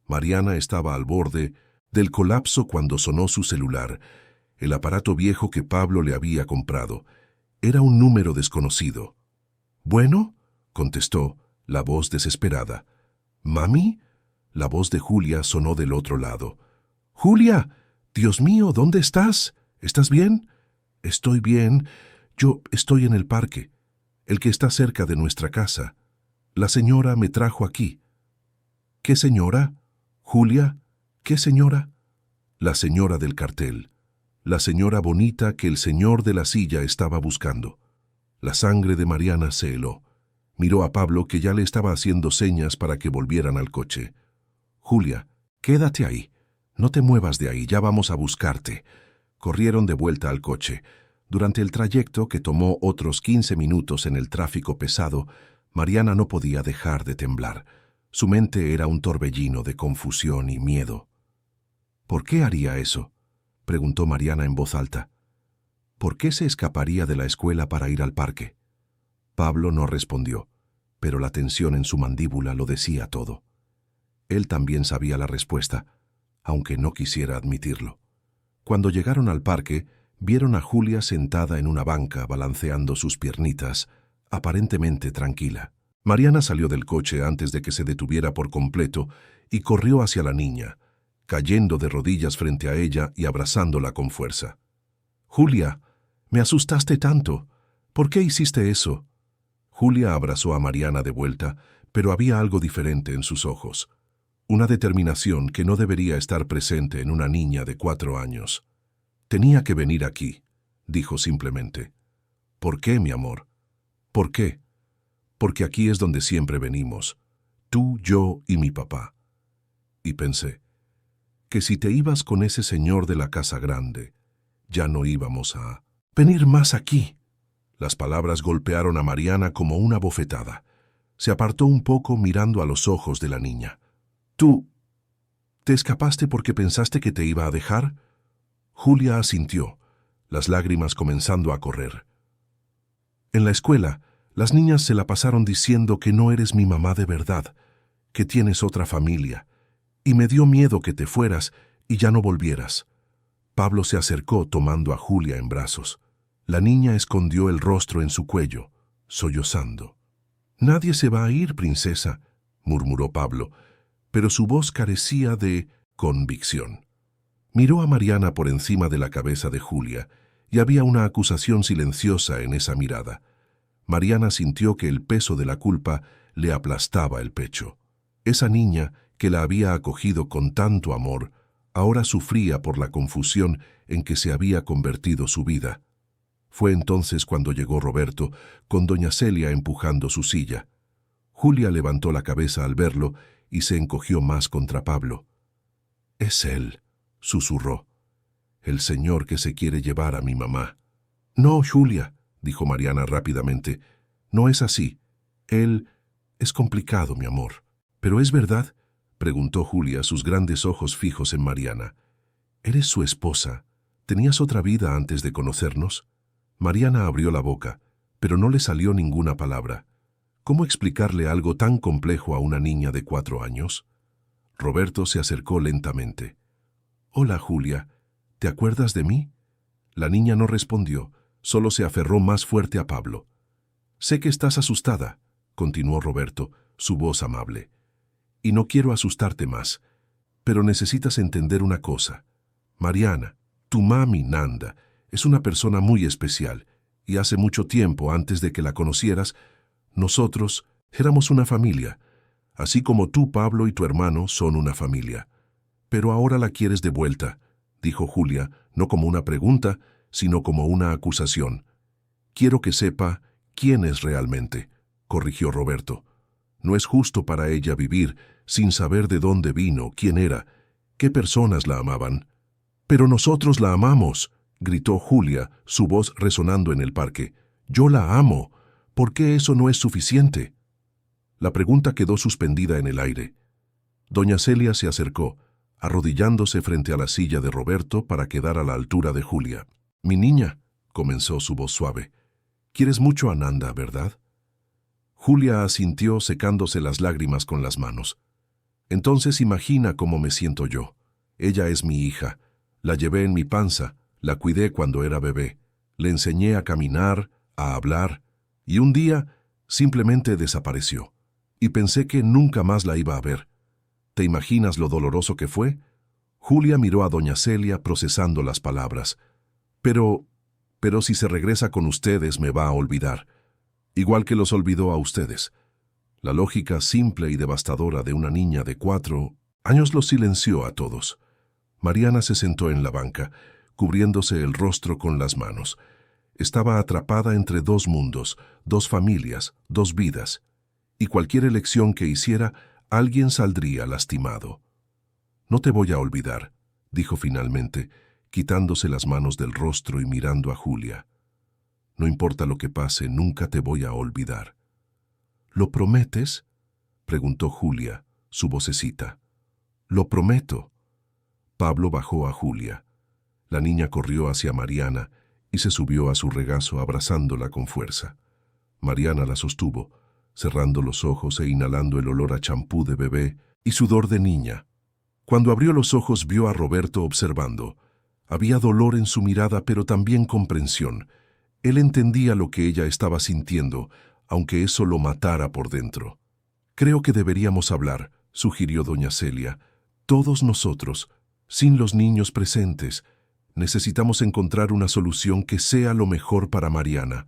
S1: Mariana estaba al borde del colapso cuando sonó su celular, el aparato viejo que Pablo le había comprado. Era un número desconocido. «¿Bueno?», contestó, la voz desesperada. «¿Mami?». La voz de Julia sonó del otro lado. «Julia, Dios mío, ¿dónde estás? ¿Estás bien?». «Estoy bien. Yo estoy en el parque, el que está cerca de nuestra casa. La señora me trajo aquí». «¿Qué señora? Julia, ¿qué señora?». «La señora del cartel. La señora bonita que el señor de la silla estaba buscando». La sangre de Mariana se heló. Miró a Pablo, que ya le estaba haciendo señas para que volvieran al coche. «Julia, quédate ahí. No te muevas de ahí, ya vamos a buscarte». Corrieron de vuelta al coche. Durante el trayecto, que tomó otros 15 minutos en el tráfico pesado, Mariana no podía dejar de temblar. Su mente era un torbellino de confusión y miedo. «¿Por qué haría eso?», preguntó Mariana en voz alta. «¿Por qué se escaparía de la escuela para ir al parque?». Pablo no respondió, pero la tensión en su mandíbula lo decía todo. Él también sabía la respuesta, aunque no quisiera admitirlo. Cuando llegaron al parque, vieron a Julia sentada en una banca balanceando sus piernitas, aparentemente tranquila. Mariana salió del coche antes de que se detuviera por completo y corrió hacia la niña, cayendo de rodillas frente a ella y abrazándola con fuerza. «Julia, me asustaste tanto. ¿Por qué hiciste eso?». Julia abrazó a Mariana de vuelta, pero había algo diferente en sus ojos. Una determinación que no debería estar presente en una niña de 4 años. Tenía que venir aquí, dijo simplemente. ¿Por qué, mi amor? ¿Por qué? Porque aquí es donde siempre venimos, tú, yo y mi papá. Y pensé, que si te ibas con ese señor de la casa grande, ya no íbamos a venir más aquí. Las palabras golpearon a Mariana como una bofetada. Se apartó un poco mirando a los ojos de la niña. ¿Tú te escapaste porque pensaste que te iba a dejar? Julia asintió, las lágrimas comenzando a correr. En la escuela, las niñas se la pasaron diciendo que no eres mi mamá de verdad, que tienes otra familia, y me dio miedo que te fueras y ya no volvieras. Pablo se acercó tomando a Julia en brazos. La niña escondió el rostro en su cuello, sollozando. «Nadie se va a ir, princesa», murmuró Pablo, pero su voz carecía de convicción. Miró a Mariana por encima de la cabeza de Julia, y había una acusación silenciosa en esa mirada. Mariana sintió que el peso de la culpa le aplastaba el pecho. Esa niña, que la había acogido con tanto amor, ahora sufría por la confusión en que se había convertido su vida. Fue entonces cuando llegó Roberto, con doña Celia empujando su silla. Julia levantó la cabeza al verlo y se encogió más contra Pablo. «Es él», susurró, «el señor que se quiere llevar a mi mamá». «No, Julia», dijo Mariana rápidamente, «no es así. Él es complicado, mi amor». «¿Pero es verdad?», preguntó Julia, sus grandes ojos fijos en Mariana. «¿Eres su esposa? ¿Tenías otra vida antes de conocernos?». Mariana abrió la boca, pero no le salió ninguna palabra. ¿Cómo explicarle algo tan complejo a una niña de 4 años? Roberto se acercó lentamente. «Hola, Julia, ¿te acuerdas de mí?». La niña no respondió, solo se aferró más fuerte a Pablo. «Sé que estás asustada», continuó Roberto, su voz amable. «Y no quiero asustarte más, pero necesitas entender una cosa. Mariana, tu mami Nanda, es una persona muy especial, y hace mucho tiempo, antes de que la conocieras, nosotros éramos una familia, así como tú, Pablo, y tu hermano son una familia. Pero ahora la quieres de vuelta», dijo Julia, no como una pregunta, sino como una acusación. «Quiero que sepa quién es realmente», corrigió Roberto. «No es justo para ella vivir sin saber de dónde vino, quién era, qué personas la amaban». «Pero nosotros la amamos», gritó Julia, su voz resonando en el parque. «Yo la amo. ¿Por qué eso no es suficiente?». La pregunta quedó suspendida en el aire. Doña Celia se acercó, arrodillándose frente a la silla de Roberto para quedar a la altura de Julia. «Mi niña», comenzó su voz suave, «quieres mucho a Nanda, ¿verdad?». Julia asintió secándose las lágrimas con las manos. «Entonces imagina cómo me siento yo. Ella es mi hija. La llevé en mi panza, la cuidé cuando era bebé, le enseñé a caminar, a hablar, y un día simplemente desapareció. Y pensé que nunca más la iba a ver. ¿Te imaginas lo doloroso que fue?». Julia miró a doña Celia procesando las palabras. Pero si se regresa con ustedes me va a olvidar, igual que los olvidó a ustedes». La lógica simple y devastadora de una niña de 4 años los silenció a todos. Mariana se sentó en la banca, cubriéndose el rostro con las manos. Estaba atrapada entre 2 mundos, 2 familias, 2 vidas, y cualquier elección que hiciera, alguien saldría lastimado. «No te voy a olvidar», dijo finalmente, quitándose las manos del rostro y mirando a Julia. «No importa lo que pase, nunca te voy a olvidar». «¿Lo prometes?», preguntó Julia, su vocecita. «Lo prometo». Pablo bajó a Julia. La niña corrió hacia Mariana y se subió a su regazo abrazándola con fuerza. Mariana la sostuvo, cerrando los ojos e inhalando el olor a champú de bebé y sudor de niña. Cuando abrió los ojos vio a Roberto observando. Había dolor en su mirada, pero también comprensión. Él entendía lo que ella estaba sintiendo, aunque eso lo matara por dentro. «Creo que deberíamos hablar», sugirió doña Celia. «Todos nosotros, sin los niños presentes, necesitamos encontrar una solución que sea lo mejor para Mariana».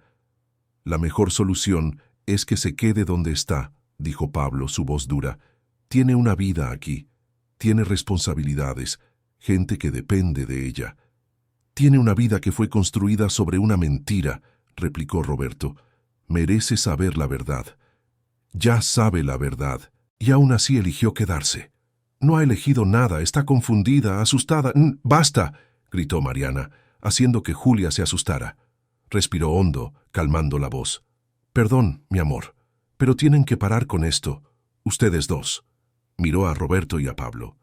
S1: «La mejor solución es que se quede donde está», dijo Pablo, su voz dura. Tiene una vida aquí, tiene responsabilidades, gente que depende de ella. Tiene una vida que fue construida sobre una mentira, replicó Roberto. Merece saber la verdad. Ya sabe la verdad, y aún así eligió quedarse. No ha elegido nada, está confundida, asustada. ¡Basta!, gritó Mariana, haciendo que Julia se asustara. Respiró hondo, calmando la voz. Perdón, mi amor, pero tienen que parar con esto. Ustedes dos. Miró a Roberto y a Pablo.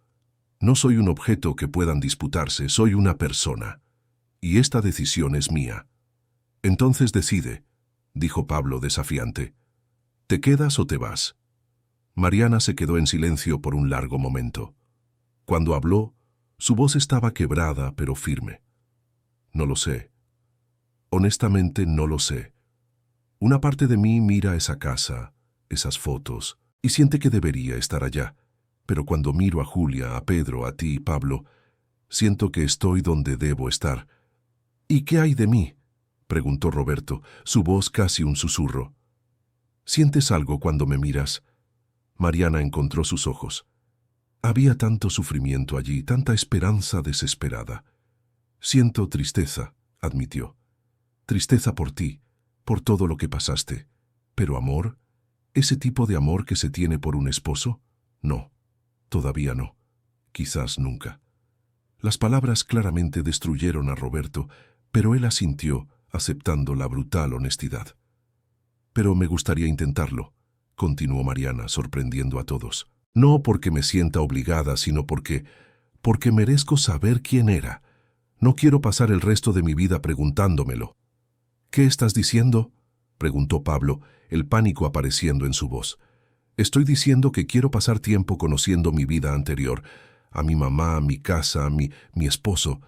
S1: No soy un objeto que puedan disputarse, soy una persona. Y esta decisión es mía. Entonces decide, dijo Pablo desafiante. ¿Te quedas o te vas? Mariana se quedó en silencio por un largo momento. Cuando habló, su voz estaba quebrada pero firme. No lo sé. Honestamente no lo sé. Una parte de mí mira esa casa, esas fotos, y siente que debería estar allá. Pero cuando miro a Julia, a Pedro, a ti, Pablo, siento que estoy donde debo estar. ¿Y qué hay de mí?, preguntó Roberto, su voz casi un susurro. ¿Sientes algo cuando me miras? Mariana encontró sus ojos. Había tanto sufrimiento allí, tanta esperanza desesperada. Siento tristeza, admitió. Tristeza por ti, por todo lo que pasaste. Pero amor, ¿ese tipo de amor que se tiene por un esposo? No, todavía no. Quizás nunca. Las palabras claramente destruyeron a Roberto, pero él asintió, aceptando la brutal honestidad. Pero me gustaría intentarlo, continuó Mariana, sorprendiendo a todos. No porque me sienta obligada, sino porque merezco saber quién era. No quiero pasar el resto de mi vida preguntándomelo. ¿Qué estás diciendo?, preguntó Pablo, el pánico apareciendo en su voz. Estoy diciendo que quiero pasar tiempo conociendo mi vida anterior, a mi mamá, mi casa, mi esposo.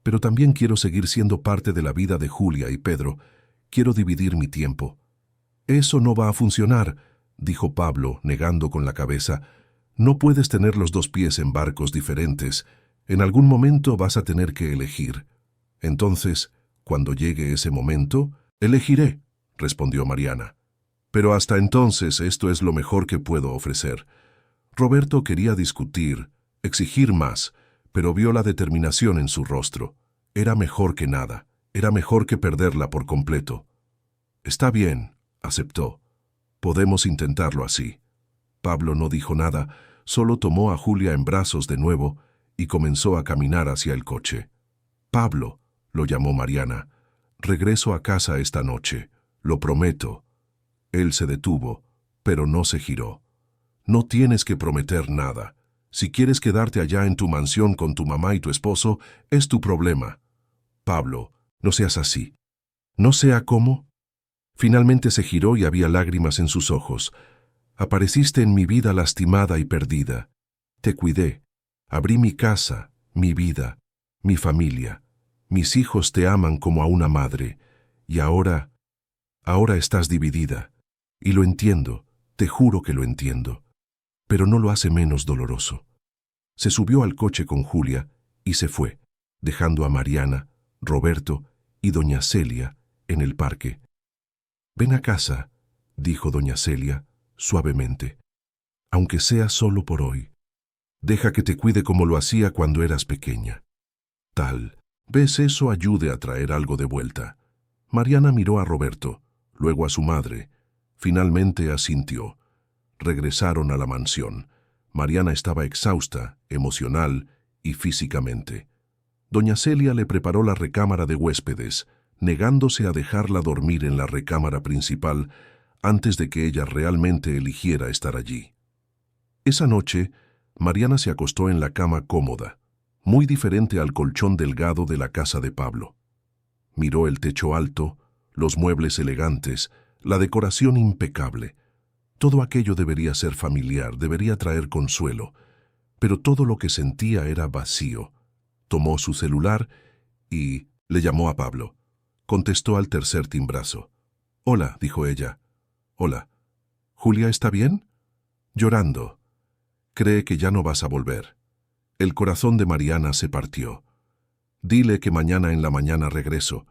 S1: Pero también quiero seguir siendo parte de la vida de Julia y Pedro. Quiero dividir mi tiempo. Eso no va a funcionar, dijo Pablo, negando con la cabeza. No puedes tener los dos pies en barcos diferentes. En algún momento vas a tener que elegir. Entonces, cuando llegue ese momento, elegiré, respondió Mariana. Pero hasta entonces esto es lo mejor que puedo ofrecer. Roberto quería discutir, exigir más, pero vio la determinación en su rostro. Era mejor que nada, era mejor que perderla por completo. Está bien, aceptó. Podemos intentarlo así. Pablo no dijo nada, solo tomó a Julia en brazos de nuevo y comenzó a caminar hacia el coche. Pablo, lo llamó Mariana, regreso a casa esta noche, lo prometo. Él se detuvo, pero no se giró. No tienes que prometer nada. Si quieres quedarte allá en tu mansión con tu mamá y tu esposo, es tu problema. Pablo, no seas así. ¿No sea cómo? Finalmente se giró y había lágrimas en sus ojos. Apareciste en mi vida lastimada y perdida. Te cuidé. Abrí mi casa, mi vida, mi familia. Mis hijos te aman como a una madre. Y ahora estás dividida. Y lo entiendo, te juro que lo entiendo. Pero no lo hace menos doloroso. Se subió al coche con Julia y se fue, dejando a Mariana, Roberto y doña Celia en el parque. Ven a casa, dijo doña Celia suavemente, aunque sea solo por hoy. Deja que te cuide como lo hacía cuando eras pequeña. Tal vez eso ayude a traer algo de vuelta. Mariana miró a Roberto, luego a su madre. Finalmente asintió. Regresaron a la mansión. Mariana estaba exhausta, emocional y físicamente. Doña Celia le preparó la recámara de huéspedes, negándose a dejarla dormir en la recámara principal antes de que ella realmente eligiera estar allí. Esa noche, Mariana se acostó en la cama cómoda, muy diferente al colchón delgado de la casa de Pablo. Miró el techo alto, los muebles elegantes, la decoración impecable. Todo aquello debería ser familiar, debería traer consuelo, pero todo lo que sentía era vacío. Tomó su celular y le llamó a Pablo. Contestó al tercer timbrazo. «Hola», dijo ella. «Hola. ¿Julia está bien?» «Llorando. Cree que ya no vas a volver». El corazón de Mariana se partió. «Dile que mañana en la mañana regreso.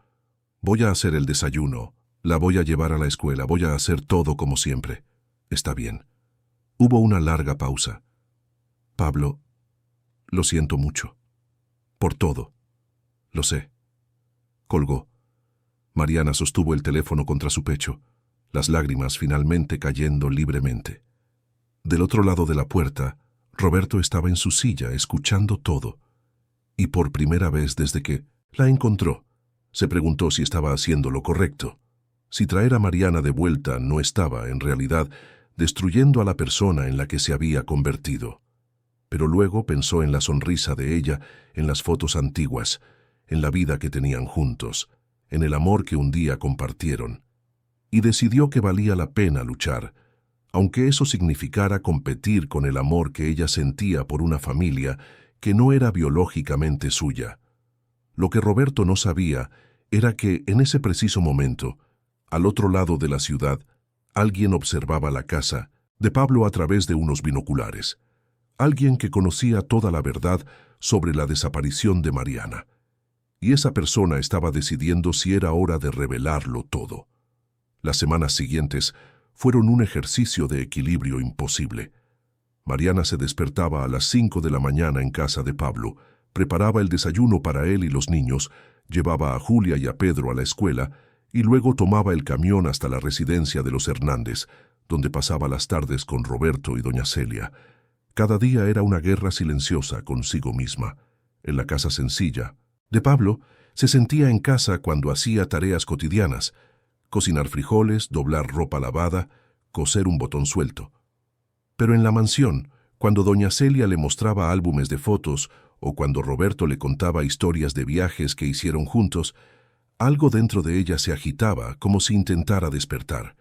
S1: Voy a hacer el desayuno, la voy a llevar a la escuela, voy a hacer todo como siempre. Está bien». Hubo una larga pausa. Pablo, lo siento mucho. Por todo. Lo sé. Colgó. Mariana sostuvo el teléfono contra su pecho, las lágrimas finalmente cayendo libremente. Del otro lado de la puerta, Roberto estaba en su silla escuchando todo. Y por primera vez desde que la encontró, se preguntó si estaba haciendo lo correcto. Si traer a Mariana de vuelta no estaba, en realidad, destruyendo a la persona en la que se había convertido. Pero luego pensó en la sonrisa de ella, en las fotos antiguas, en la vida que tenían juntos, en el amor que un día compartieron, y decidió que valía la pena luchar, aunque eso significara competir con el amor que ella sentía por una familia que no era biológicamente suya. Lo que Roberto no sabía era que, en ese preciso momento, al otro lado de la ciudad, alguien observaba la casa de Pablo a través de unos binoculares. Alguien que conocía toda la verdad sobre la desaparición de Mariana. Y esa persona estaba decidiendo si era hora de revelarlo todo. Las semanas siguientes fueron un ejercicio de equilibrio imposible. Mariana se despertaba a las 5 de la mañana en casa de Pablo, preparaba el desayuno para él y los niños, llevaba a Julia y a Pedro a la escuela y luego tomaba el camión hasta la residencia de los Hernández, donde pasaba las tardes con Roberto y doña Celia. Cada día era una guerra silenciosa consigo misma. En la casa sencilla de Pablo se sentía en casa cuando hacía tareas cotidianas: cocinar frijoles, doblar ropa lavada, coser un botón suelto. Pero en la mansión, cuando doña Celia le mostraba álbumes de fotos o cuando Roberto le contaba historias de viajes que hicieron juntos, algo dentro de ella se agitaba como si intentara despertar.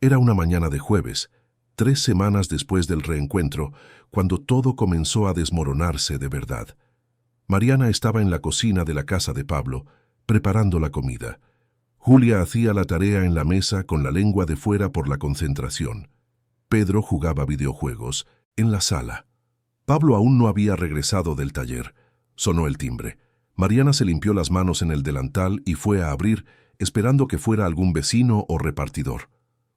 S1: Era una mañana de jueves, 3 semanas después del reencuentro, cuando todo comenzó a desmoronarse de verdad. Mariana estaba en la cocina de la casa de Pablo, preparando la comida. Julia hacía la tarea en la mesa con la lengua de fuera por la concentración. Pedro jugaba videojuegos en la sala. Pablo aún no había regresado del taller. Sonó el timbre. Mariana se limpió las manos en el delantal y fue a abrir, esperando que fuera algún vecino o repartidor.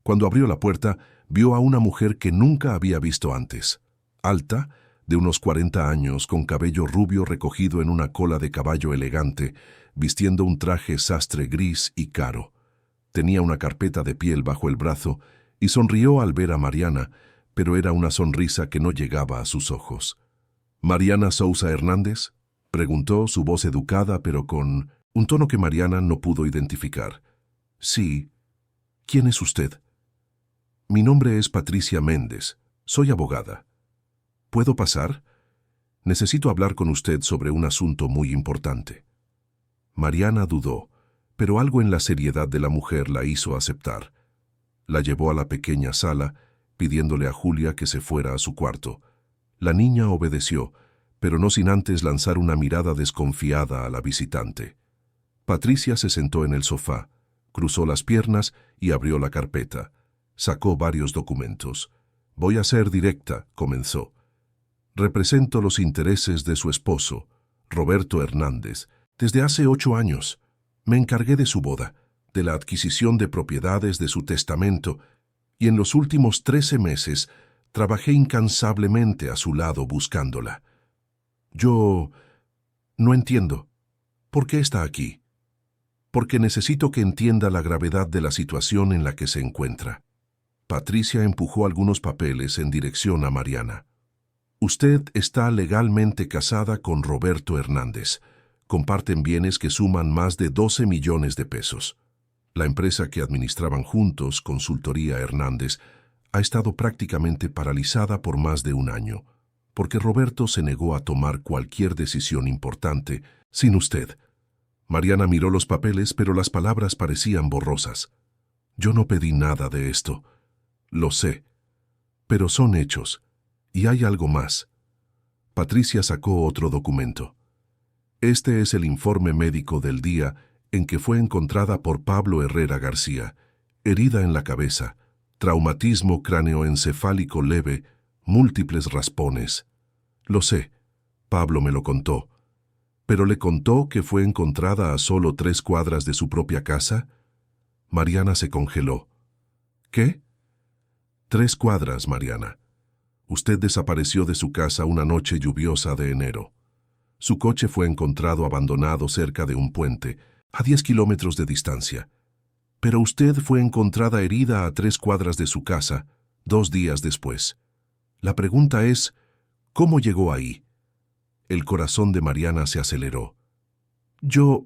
S1: Cuando abrió la puerta, vio a una mujer que nunca había visto antes. Alta, de unos 40 años, con cabello rubio recogido en una cola de caballo elegante, vistiendo un traje sastre gris y caro. Tenía una carpeta de piel bajo el brazo y sonrió al ver a Mariana, pero era una sonrisa que no llegaba a sus ojos. «¿Mariana Sousa Hernández?», preguntó, su voz educada pero con un tono que Mariana no pudo identificar. «Sí. ¿Quién es usted?». «Mi nombre es Patricia Méndez. Soy abogada». «¿Puedo pasar? Necesito hablar con usted sobre un asunto muy importante». Mariana dudó, pero algo en la seriedad de la mujer la hizo aceptar. La llevó a la pequeña sala, pidiéndole a Julia que se fuera a su cuarto. La niña obedeció, pero no sin antes lanzar una mirada desconfiada a la visitante. Patricia se sentó en el sofá, cruzó las piernas y abrió la carpeta. Sacó varios documentos. «Voy a ser directa», comenzó. «Represento los intereses de su esposo, Roberto Hernández, desde hace 8 años. Me encargué de su boda, de la adquisición de propiedades de su testamento, y en los últimos 13 meses trabajé incansablemente a su lado buscándola. Yo no entiendo. ¿Por qué está aquí? Porque necesito que entienda la gravedad de la situación en la que se encuentra». Patricia empujó algunos papeles en dirección a Mariana. «Usted está legalmente casada con Roberto Hernández. Comparten bienes que suman más de 12 millones de pesos. La empresa que administraban juntos, Consultoría Hernández, ha estado prácticamente paralizada por más de 1 año, porque Roberto se negó a tomar cualquier decisión importante sin usted». Mariana miró los papeles, pero las palabras parecían borrosas. «Yo no pedí nada de esto. Lo sé. Pero son hechos. Y hay algo más». Patricia sacó otro documento. «Este es el informe médico del día en que fue encontrada por Pablo Herrera García, herida en la cabeza, traumatismo cráneoencefálico leve, múltiples raspones». «Lo sé. Pablo me lo contó». «¿Pero le contó que fue encontrada a solo 3 cuadras de su propia casa?». Mariana se congeló. «¿Qué?». 3 cuadras, Mariana. Usted desapareció de su casa una noche lluviosa de enero. Su coche fue encontrado abandonado cerca de un puente, a 10 kilómetros de distancia. Pero usted fue encontrada herida a 3 cuadras de su casa, 2 días después. La pregunta es, ¿cómo llegó ahí? El corazón de Mariana se aceleró. Yo...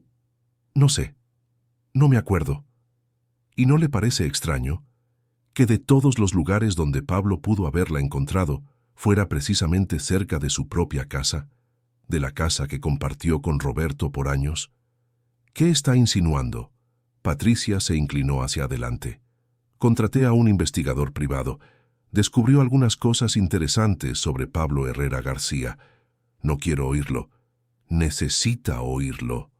S1: no sé. No me acuerdo. ¿Y no le parece extraño que de todos los lugares donde Pablo pudo haberla encontrado, fuera precisamente cerca de su propia casa, de la casa que compartió con Roberto por años? ¿Qué está insinuando? Patricia se inclinó hacia adelante. Contraté a un investigador privado. Descubrió algunas cosas interesantes sobre Pablo Herrera García. No quiero oírlo. Necesita oírlo.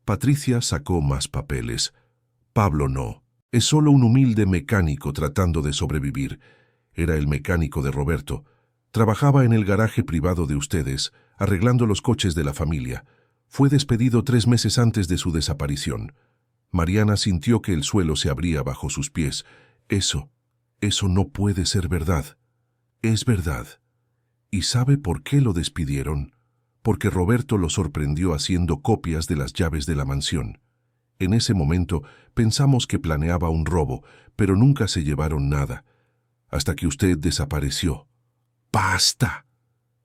S1: Patricia sacó más papeles. Pablo no. Es solo un humilde mecánico tratando de sobrevivir. Era el mecánico de Roberto. Trabajaba en el garaje privado de ustedes, arreglando los coches de la familia. Fue despedido 3 meses antes de su desaparición. Mariana sintió que el suelo se abría bajo sus pies. Eso no puede ser verdad. Es verdad. ¿Y sabe por qué lo despidieron? Porque Roberto lo sorprendió haciendo copias de las llaves de la mansión. En ese momento pensamos que planeaba un robo, pero nunca se llevaron nada, hasta que usted desapareció. ¡Basta!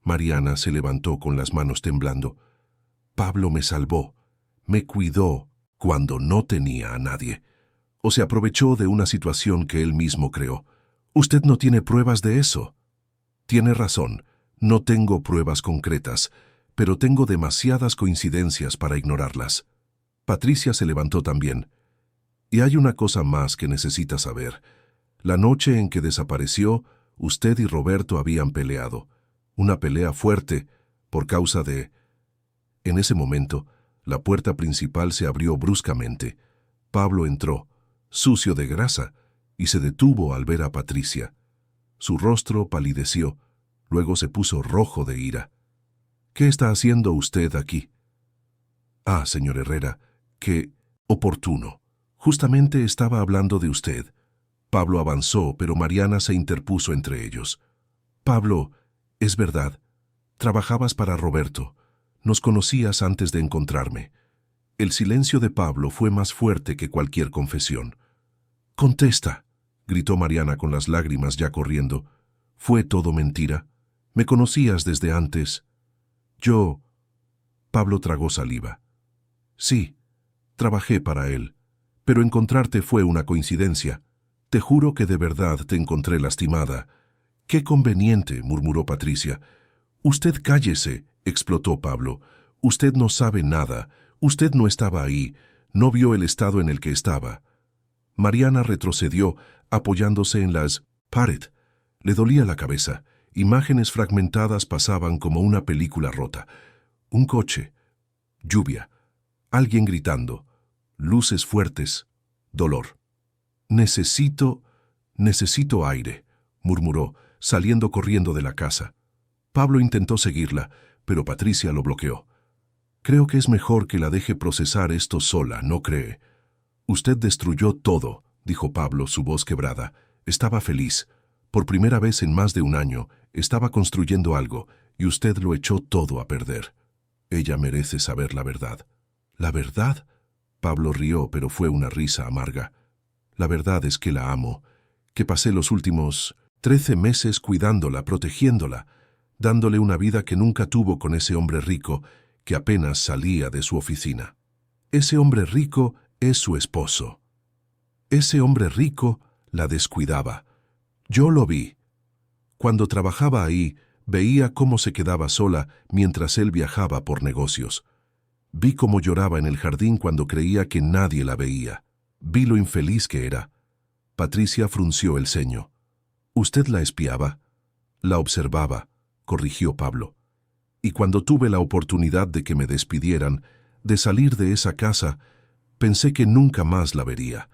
S1: Mariana se levantó con las manos temblando. Pablo me salvó, me cuidó cuando no tenía a nadie. O se aprovechó de una situación que él mismo creó. Usted no tiene pruebas de eso. Tiene razón, no tengo pruebas concretas, pero tengo demasiadas coincidencias para ignorarlas. Patricia se levantó también. Y hay una cosa más que necesita saber. La noche en que desapareció, usted y Roberto habían peleado. Una pelea fuerte, por causa de... En ese momento, la puerta principal se abrió bruscamente. Pablo entró, sucio de grasa, y se detuvo al ver a Patricia. Su rostro palideció, luego se puso rojo de ira. ¿Qué está haciendo usted aquí? Ah, señor Herrera, qué oportuno. Justamente estaba hablando de usted. Pablo avanzó, pero Mariana se interpuso entre ellos. Pablo, es verdad. Trabajabas para Roberto. Nos conocías antes de encontrarme. El silencio de Pablo fue más fuerte que cualquier confesión. «Contesta», gritó Mariana con las lágrimas ya corriendo. «¿Fue todo mentira? ¿Me conocías desde antes?» «Yo...» Pablo tragó saliva. «Sí, trabajé para él. Pero encontrarte fue una coincidencia. Te juro que de verdad te encontré lastimada». «Qué conveniente», murmuró Patricia. «Usted cállese», explotó Pablo. «Usted no sabe nada. Usted no estaba ahí. No vio el estado en el que estaba». Mariana retrocedió, apoyándose en las pared. Le dolía la cabeza. Imágenes fragmentadas pasaban como una película rota. Un coche. Lluvia. Alguien gritando. Luces fuertes. Dolor. Necesito aire», murmuró, saliendo corriendo de la casa. Pablo intentó seguirla, pero Patricia lo bloqueó. «Creo que es mejor que la deje procesar esto sola, ¿no cree?» «Usted destruyó todo», dijo Pablo, su voz quebrada. Estaba feliz. Por primera vez en más de un año, estaba construyendo algo, y usted lo echó todo a perder. Ella merece saber la verdad. ¿La verdad? Pablo rió, pero fue una risa amarga. La verdad es que la amo, que pasé los últimos 13 meses cuidándola, protegiéndola, dándole una vida que nunca tuvo con ese hombre rico que apenas salía de su oficina. Ese hombre rico es su esposo. Ese hombre rico la descuidaba. Yo lo vi. Cuando trabajaba ahí, veía cómo se quedaba sola mientras él viajaba por negocios. Vi cómo lloraba en el jardín cuando creía que nadie la veía. Vi lo infeliz que era. Patricia frunció el ceño. «¿Usted la espiaba?» «La observaba», corrigió Pablo. «Y cuando tuve la oportunidad de que me despidieran, de salir de esa casa, pensé que nunca más la vería.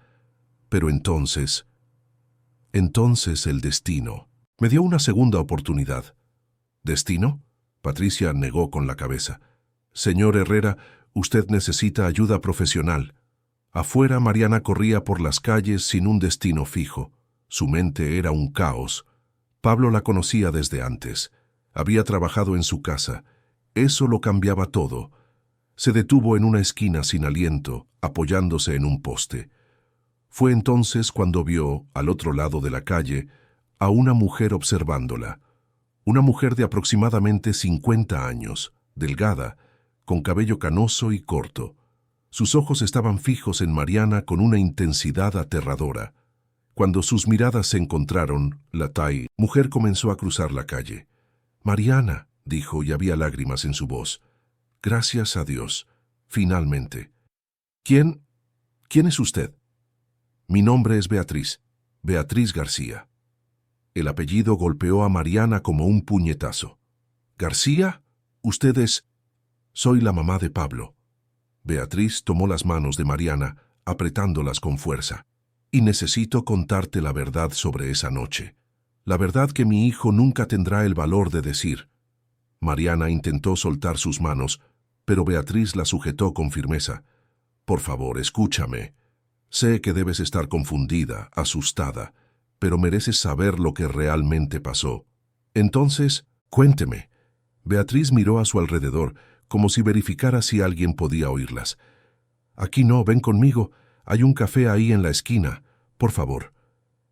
S1: Pero entonces el destino me dio una segunda oportunidad». «¿Destino?» Patricia negó con la cabeza. «Señor Herrera, usted necesita ayuda profesional». Afuera, Mariana corría por las calles sin un destino fijo. Su mente era un caos. Pablo la conocía desde antes. Había trabajado en su casa. Eso lo cambiaba todo. Se detuvo en una esquina sin aliento, apoyándose en un poste. Fue entonces cuando vio, al otro lado de la calle, a una mujer observándola. Una mujer de aproximadamente 50 años, delgada, con cabello canoso y corto. Sus ojos estaban fijos en Mariana con una intensidad aterradora. Cuando sus miradas se encontraron, la mujer comenzó a cruzar la calle. «Mariana», dijo, y había lágrimas en su voz. «Gracias a Dios. Finalmente». «¿Quién es usted?» «Mi nombre es Beatriz. Beatriz García». El apellido golpeó a Mariana como un puñetazo. «¿García? Usted es...» «Soy la mamá de Pablo». Beatriz tomó las manos de Mariana, apretándolas con fuerza. «Y necesito contarte la verdad sobre esa noche. La verdad que mi hijo nunca tendrá el valor de decir». Mariana intentó soltar sus manos, pero Beatriz la sujetó con firmeza. «Por favor, escúchame. Sé que debes estar confundida, asustada, pero mereces saber lo que realmente pasó. Entonces, cuénteme». Beatriz miró a su alrededor, como si verificara si alguien podía oírlas. «Aquí no, ven conmigo. Hay un café ahí en la esquina. Por favor».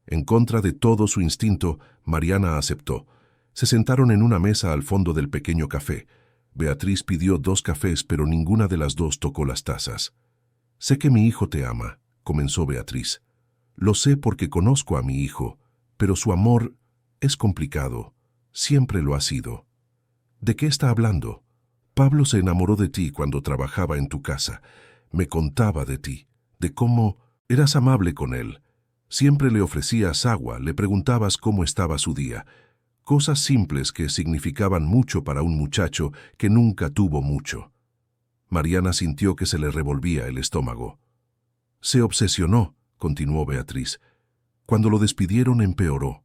S1: En contra de todo su instinto, Mariana aceptó. Se sentaron en una mesa al fondo del pequeño café. Beatriz pidió 2 cafés, pero ninguna de las dos tocó las tazas. «Sé que mi hijo te ama», comenzó Beatriz. «Lo sé porque conozco a mi hijo, pero su amor es complicado. Siempre lo ha sido». «¿De qué está hablando?» «Pablo se enamoró de ti cuando trabajaba en tu casa. Me contaba de ti, de cómo eras amable con él. Siempre le ofrecías agua, le preguntabas cómo estaba su día. Cosas simples que significaban mucho para un muchacho que nunca tuvo mucho». Mariana sintió que se le revolvía el estómago. «Se obsesionó», continuó Beatriz. «Cuando lo despidieron empeoró.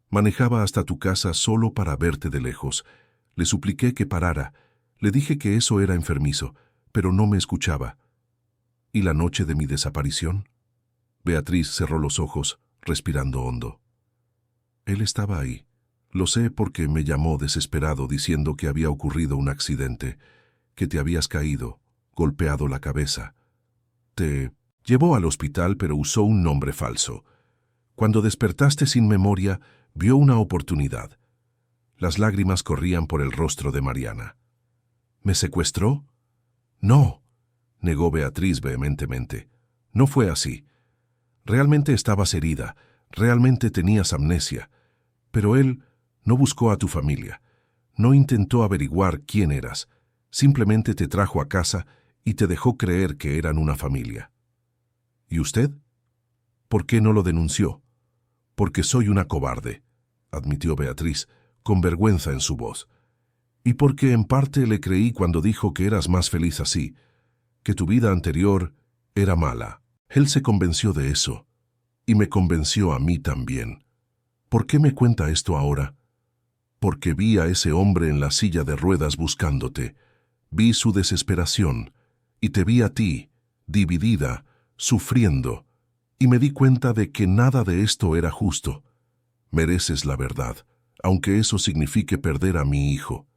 S1: Manejaba hasta tu casa solo para verte de lejos. Le supliqué que parara. Le dije que eso era enfermizo, pero no me escuchaba». «¿Y la noche de mi desaparición?» Beatriz cerró los ojos, respirando hondo. «Él estaba ahí. Lo sé porque me llamó desesperado diciendo que había ocurrido un accidente, que te habías caído, golpeado la cabeza. Te llevó al hospital, pero usó un nombre falso. Cuando despertaste sin memoria, vio una oportunidad». Las lágrimas corrían por el rostro de Mariana. «¿Me secuestró?» «No», negó Beatriz vehementemente. «No fue así. Realmente estabas herida, realmente tenías amnesia. Pero él no buscó a tu familia, no intentó averiguar quién eras. Simplemente te trajo a casa y te dejó creer que eran una familia». «¿Y usted? ¿Por qué no lo denunció?» «Porque soy una cobarde», admitió Beatriz, con vergüenza en su voz. «Y porque en parte le creí cuando dijo que eras más feliz así, que tu vida anterior era mala. Él se convenció de eso, y me convenció a mí también. ¿Por qué me cuenta esto ahora?» «Porque vi a ese hombre en la silla de ruedas buscándote. Vi su desesperación, y te vi a ti, dividida, sufriendo, y me di cuenta de que nada de esto era justo. Mereces la verdad, aunque eso signifique perder a mi hijo».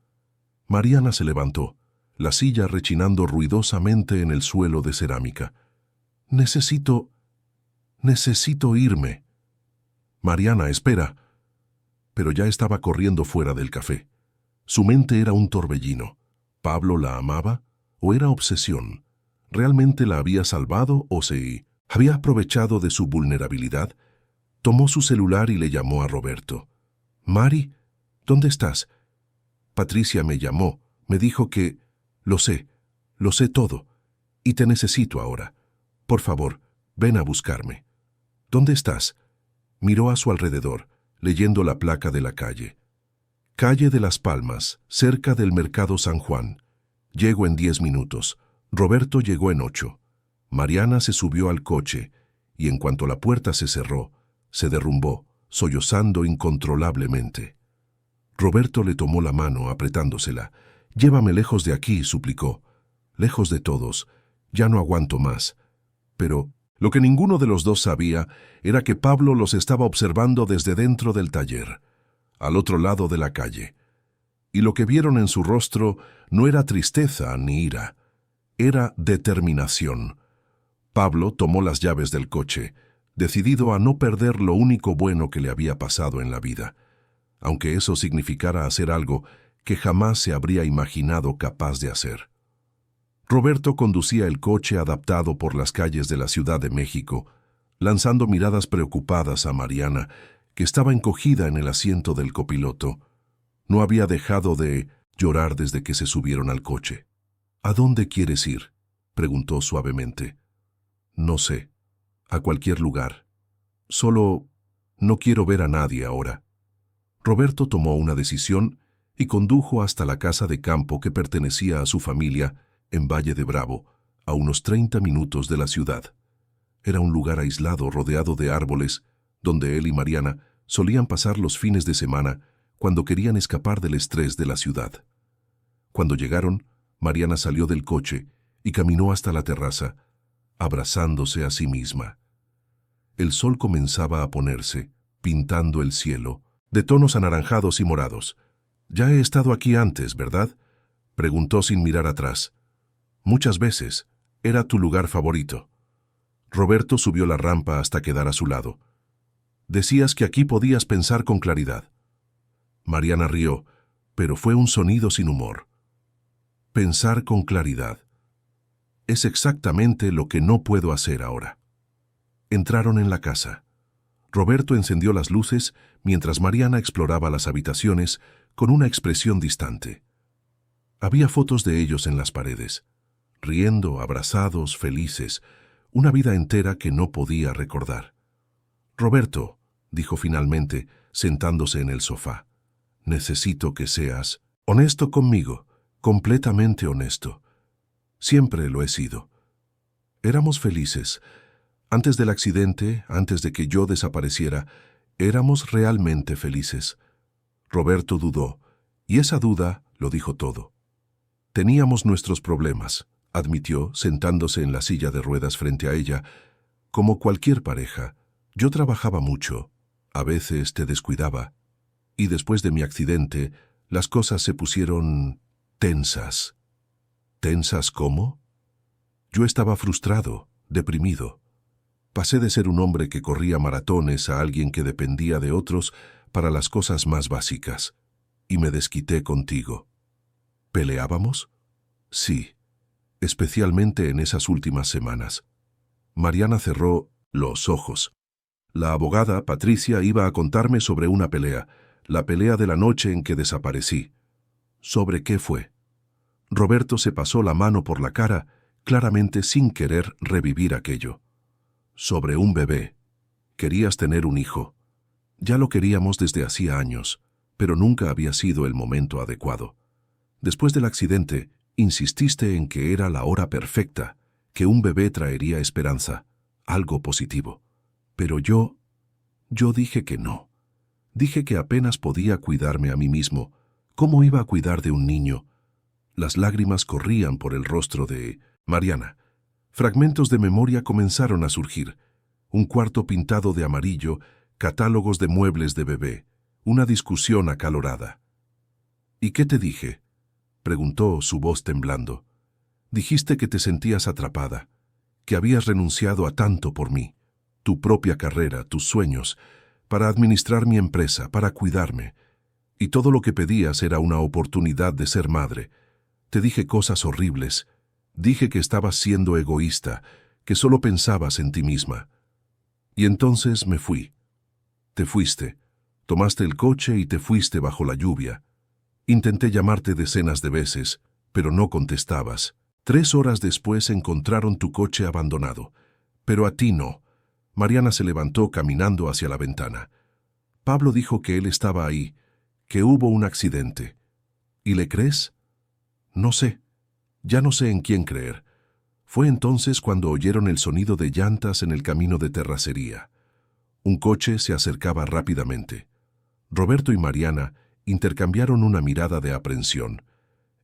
S1: Mariana se levantó, la silla rechinando ruidosamente en el suelo de cerámica. Necesito irme». «Mariana, espera». Pero ya estaba corriendo fuera del café. Su mente era un torbellino. ¿Pablo la amaba o era obsesión? ¿Realmente la había salvado o se había aprovechado de su vulnerabilidad? Tomó su celular y le llamó a Roberto. «Mari, ¿dónde estás?» «Patricia me llamó, me dijo que... lo sé todo, y te necesito ahora. Por favor, ven a buscarme». «¿Dónde estás?» Miró a su alrededor, leyendo la placa de la calle. «Calle de las Palmas, cerca del Mercado San Juan. Llego en 10 minutos. Roberto llegó en 8. Mariana se subió al coche, y en cuanto la puerta se cerró, se derrumbó, sollozando incontrolablemente. Roberto le tomó la mano, apretándosela. «Llévame lejos de aquí», suplicó. «Lejos de todos. Ya no aguanto más». Pero lo que ninguno de los dos sabía era que Pablo los estaba observando desde dentro del taller. al otro lado de la calle. Y lo que vieron en su rostro no era tristeza ni ira, era determinación. Pablo tomó las llaves del coche, decidido a no perder lo único bueno que le había pasado en la vida, aunque eso significara hacer algo que jamás se habría imaginado capaz de hacer. Roberto conducía el coche adaptado por las calles de la Ciudad de México, lanzando miradas preocupadas a Mariana, que estaba encogida en el asiento del copiloto. No había dejado de llorar desde que se subieron al coche. «¿A dónde quieres ir?», preguntó suavemente. «No sé. A cualquier lugar. Solo no quiero ver a nadie ahora». Roberto tomó una decisión y condujo hasta la casa de campo que pertenecía a su familia en Valle de Bravo, a unos 30 minutos de la ciudad. Era un lugar aislado rodeado de árboles, donde él y Mariana solían pasar los fines de semana cuando querían escapar del estrés de la ciudad. Cuando llegaron, Mariana salió del coche y caminó hasta la terraza, abrazándose a sí misma. El sol comenzaba a ponerse, pintando el cielo, de tonos anaranjados y morados. «Ya he estado aquí antes, ¿verdad?», preguntó sin mirar atrás. «Muchas veces. Era tu lugar favorito». Roberto subió la rampa hasta quedar a su lado. «Decías que aquí podías pensar con claridad». Mariana rió, pero fue un sonido sin humor. «Pensar con claridad. Es exactamente lo que no puedo hacer ahora». Entraron en la casa. Roberto encendió las luces mientras Mariana exploraba las habitaciones con una expresión distante. Había fotos de ellos en las paredes, riendo, abrazados, felices, una vida entera que no podía recordar. «Roberto», dijo finalmente, sentándose en el sofá, «necesito que seas honesto conmigo, completamente honesto. Siempre lo he sido. Éramos felices. Antes del accidente, antes de que yo desapareciera, éramos realmente felices». Roberto dudó, y esa duda lo dijo todo. «Teníamos nuestros problemas», admitió, sentándose en la silla de ruedas frente a ella. «Como cualquier pareja, yo trabajaba mucho, a veces te descuidaba, y después de mi accidente, las cosas se pusieron tensas». «¿Tensas cómo?». «Yo estaba frustrado, deprimido. Pasé de ser un hombre que corría maratones a alguien que dependía de otros para las cosas más básicas, y me desquité contigo». «¿Peleábamos?». «Sí, especialmente en esas últimas semanas». Mariana cerró los ojos. La abogada, Patricia, iba a contarme sobre una pelea, la pelea de la noche en que desaparecí. ¿Sobre qué fue? Roberto se pasó la mano por la cara, claramente sin querer revivir aquello. «Sobre un bebé. Querías tener un hijo. Ya lo queríamos desde hacía años, pero nunca había sido el momento adecuado. Después del accidente, insististe en que era la hora perfecta, que un bebé traería esperanza, algo positivo. Pero yo dije que no. Dije que apenas podía cuidarme a mí mismo. ¿Cómo iba a cuidar de un niño?». Las lágrimas corrían por el rostro de Mariana. Fragmentos de memoria comenzaron a surgir. Un cuarto pintado de amarillo, catálogos de muebles de bebé, una discusión acalorada. «¿Y qué te dije?», preguntó, su voz temblando. «Dijiste que te sentías atrapada, que habías renunciado a tanto por mí, tu propia carrera, tus sueños, para administrar mi empresa, para cuidarme, y todo lo que pedías era una oportunidad de ser madre. Te dije cosas horribles. Dije que estabas siendo egoísta, que solo pensabas en ti misma. Y entonces me fui. Te fuiste. Tomaste el coche y te fuiste bajo la lluvia. Intenté llamarte decenas de veces, pero no contestabas. 3 horas después encontraron tu coche abandonado. Pero a ti no». Mariana se levantó caminando hacia la ventana. «Pablo dijo que él estaba ahí, que hubo un accidente. ¿Y le crees?». «No sé. Ya no sé en quién creer». Fue entonces cuando oyeron el sonido de llantas en el camino de terracería. Un coche se acercaba rápidamente. Roberto y Mariana intercambiaron una mirada de aprensión.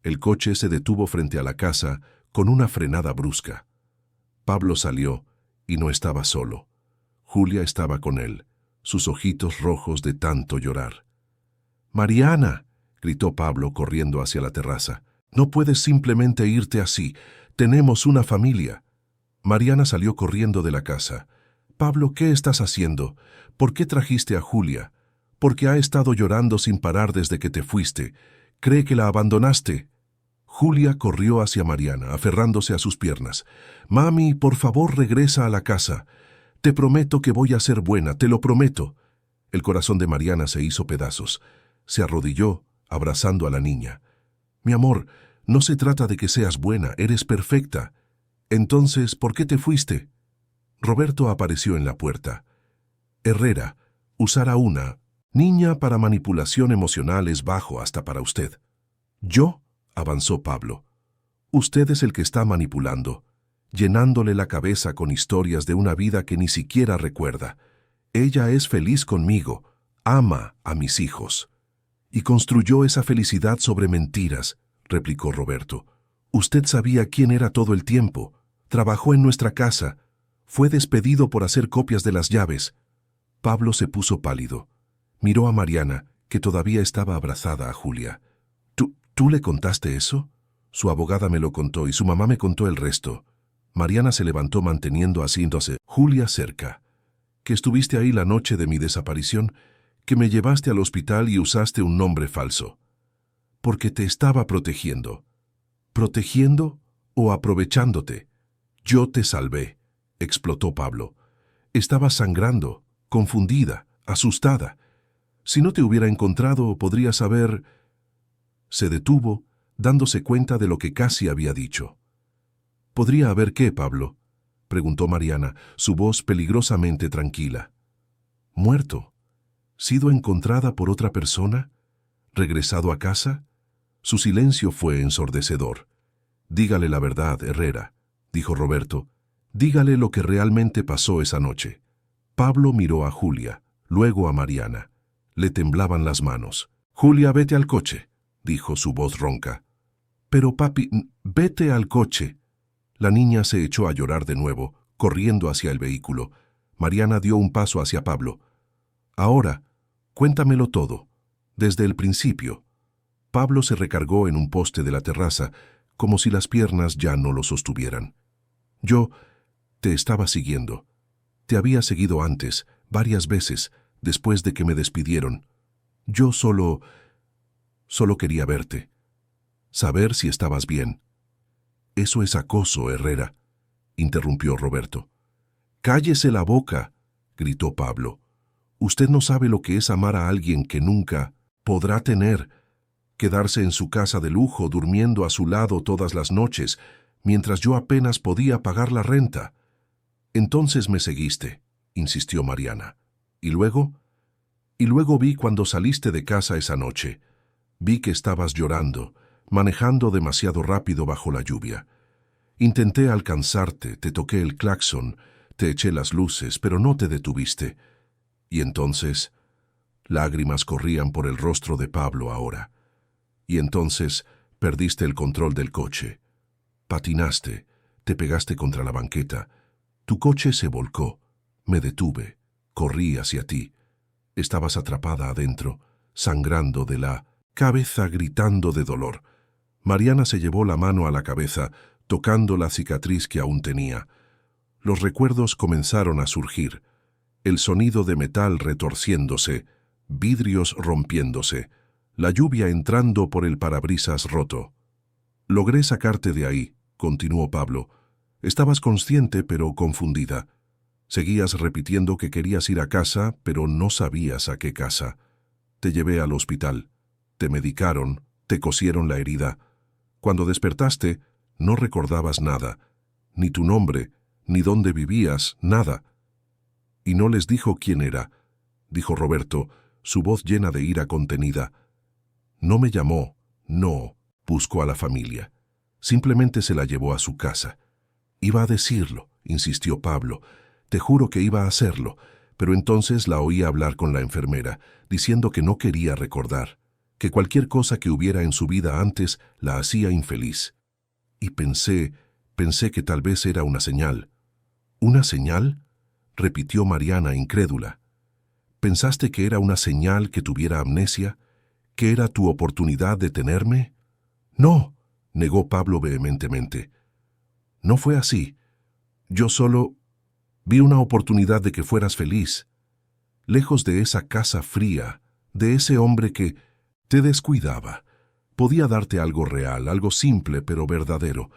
S1: El coche se detuvo frente a la casa con una frenada brusca. Pablo salió y no estaba solo. Julia estaba con él, sus ojitos rojos de tanto llorar. «Mariana», gritó Pablo corriendo hacia la terraza, «no puedes simplemente irte así. Tenemos una familia». Mariana salió corriendo de la casa. «Pablo, ¿qué estás haciendo? ¿Por qué trajiste a Julia? Porque ha estado llorando sin parar desde que te fuiste. ¿Cree que la abandonaste?» Julia corrió hacia Mariana, aferrándose a sus piernas. «Mami, por favor, regresa a la casa. Te prometo que voy a ser buena, te lo prometo». El corazón de Mariana se hizo pedazos. Se arrodilló, abrazando a la niña. «Mi amor, no se trata de que seas buena, eres perfecta. Entonces, ¿por qué te fuiste?» Roberto apareció en la puerta. «Herrera, usar a una niña para manipulación emocional es bajo hasta para usted». «¿Yo?», avanzó Pablo. «Usted es el que está manipulando, llenándole la cabeza con historias de una vida que ni siquiera recuerda. Ella es feliz conmigo, ama a mis hijos». «Y construyó esa felicidad sobre mentiras», replicó Roberto. «Usted sabía quién era todo el tiempo. Trabajó en nuestra casa. Fue despedido por hacer copias de las llaves». Pablo se puso pálido. Miró a Mariana, que todavía estaba abrazada a Julia. ¿Tú le contaste eso?» «Su abogada me lo contó y su mamá me contó el resto». Mariana se levantó manteniendo asiéndose Julia cerca. «¿Que estuviste ahí la noche de mi desaparición? ¿Que me llevaste al hospital y usaste un nombre falso?» «Porque te estaba protegiendo». «¿Protegiendo o aprovechándote?» «Yo te salvé», explotó Pablo. «Estabas sangrando, confundida, asustada. Si no te hubiera encontrado, podrías haber...» Se detuvo, dándose cuenta de lo que casi había dicho. «¿Podría haber qué, Pablo?», preguntó Mariana, su voz peligrosamente tranquila. «¿Muerto? ¿Sido encontrada por otra persona? ¿Regresado a casa?» Su silencio fue ensordecedor. «Dígale la verdad, Herrera», dijo Roberto. «Dígale lo que realmente pasó esa noche». Pablo miró a Julia, luego a Mariana. Le temblaban las manos. «Julia, vete al coche», dijo su voz ronca. «Pero papi, vete al coche». La niña se echó a llorar de nuevo, corriendo hacia el vehículo. Mariana dio un paso hacia Pablo. «Ahora, cuéntamelo todo, desde el principio». Pablo se recargó en un poste de la terraza, como si las piernas ya no lo sostuvieran. «Yo te estaba siguiendo. Te había seguido antes, varias veces, después de que me despidieron. Yo solo quería verte, saber si estabas bien». «Eso es acoso, Herrera», interrumpió Roberto. «Cállese la boca», gritó Pablo. «Usted no sabe lo que es amar a alguien que nunca podrá tener, quedarse en su casa de lujo durmiendo a su lado todas las noches, mientras yo apenas podía pagar la renta». «Entonces me seguiste», insistió Mariana. «¿Y luego?» «Y luego vi cuando saliste de casa esa noche. Vi que estabas llorando, manejando demasiado rápido bajo la lluvia. Intenté alcanzarte, te toqué el claxon, te eché las luces, pero no te detuviste. Y entonces...» Lágrimas corrían por el rostro de Pablo ahora. «Y entonces perdiste el control del coche. Patinaste, te pegaste contra la banqueta. Tu coche se volcó. Me detuve, corrí hacia ti. Estabas atrapada adentro, sangrando de la cabeza, gritando de dolor». Mariana se llevó la mano a la cabeza, tocando la cicatriz que aún tenía. Los recuerdos comenzaron a surgir. El sonido de metal retorciéndose, vidrios rompiéndose, la lluvia entrando por el parabrisas roto. «Logré sacarte de ahí», continuó Pablo. «Estabas consciente pero confundida. Seguías repitiendo que querías ir a casa, pero no sabías a qué casa. Te llevé al hospital. Te medicaron, te cosieron la herida. Cuando despertaste, no recordabas nada, ni tu nombre, ni dónde vivías, nada». «Y no les dijo quién era», dijo Roberto, su voz llena de ira contenida. «No me llamó, no buscó a la familia. Simplemente se la llevó a su casa». «Iba a decirlo», insistió Pablo. «Te juro que iba a hacerlo», pero entonces la oí hablar con la enfermera, diciendo que no quería recordar, que cualquier cosa que hubiera en su vida antes la hacía infeliz. Y pensé que tal vez era una señal». «¿Una señal?», repitió Mariana incrédula. «¿Pensaste que era una señal que tuviera amnesia? ¿Que era tu oportunidad de tenerme? No, negó Pablo vehementemente. No fue así. Yo solo vi una oportunidad de que fueras feliz. Lejos de esa casa fría, de ese hombre que te descuidaba. Podía darte algo real, algo simple pero verdadero.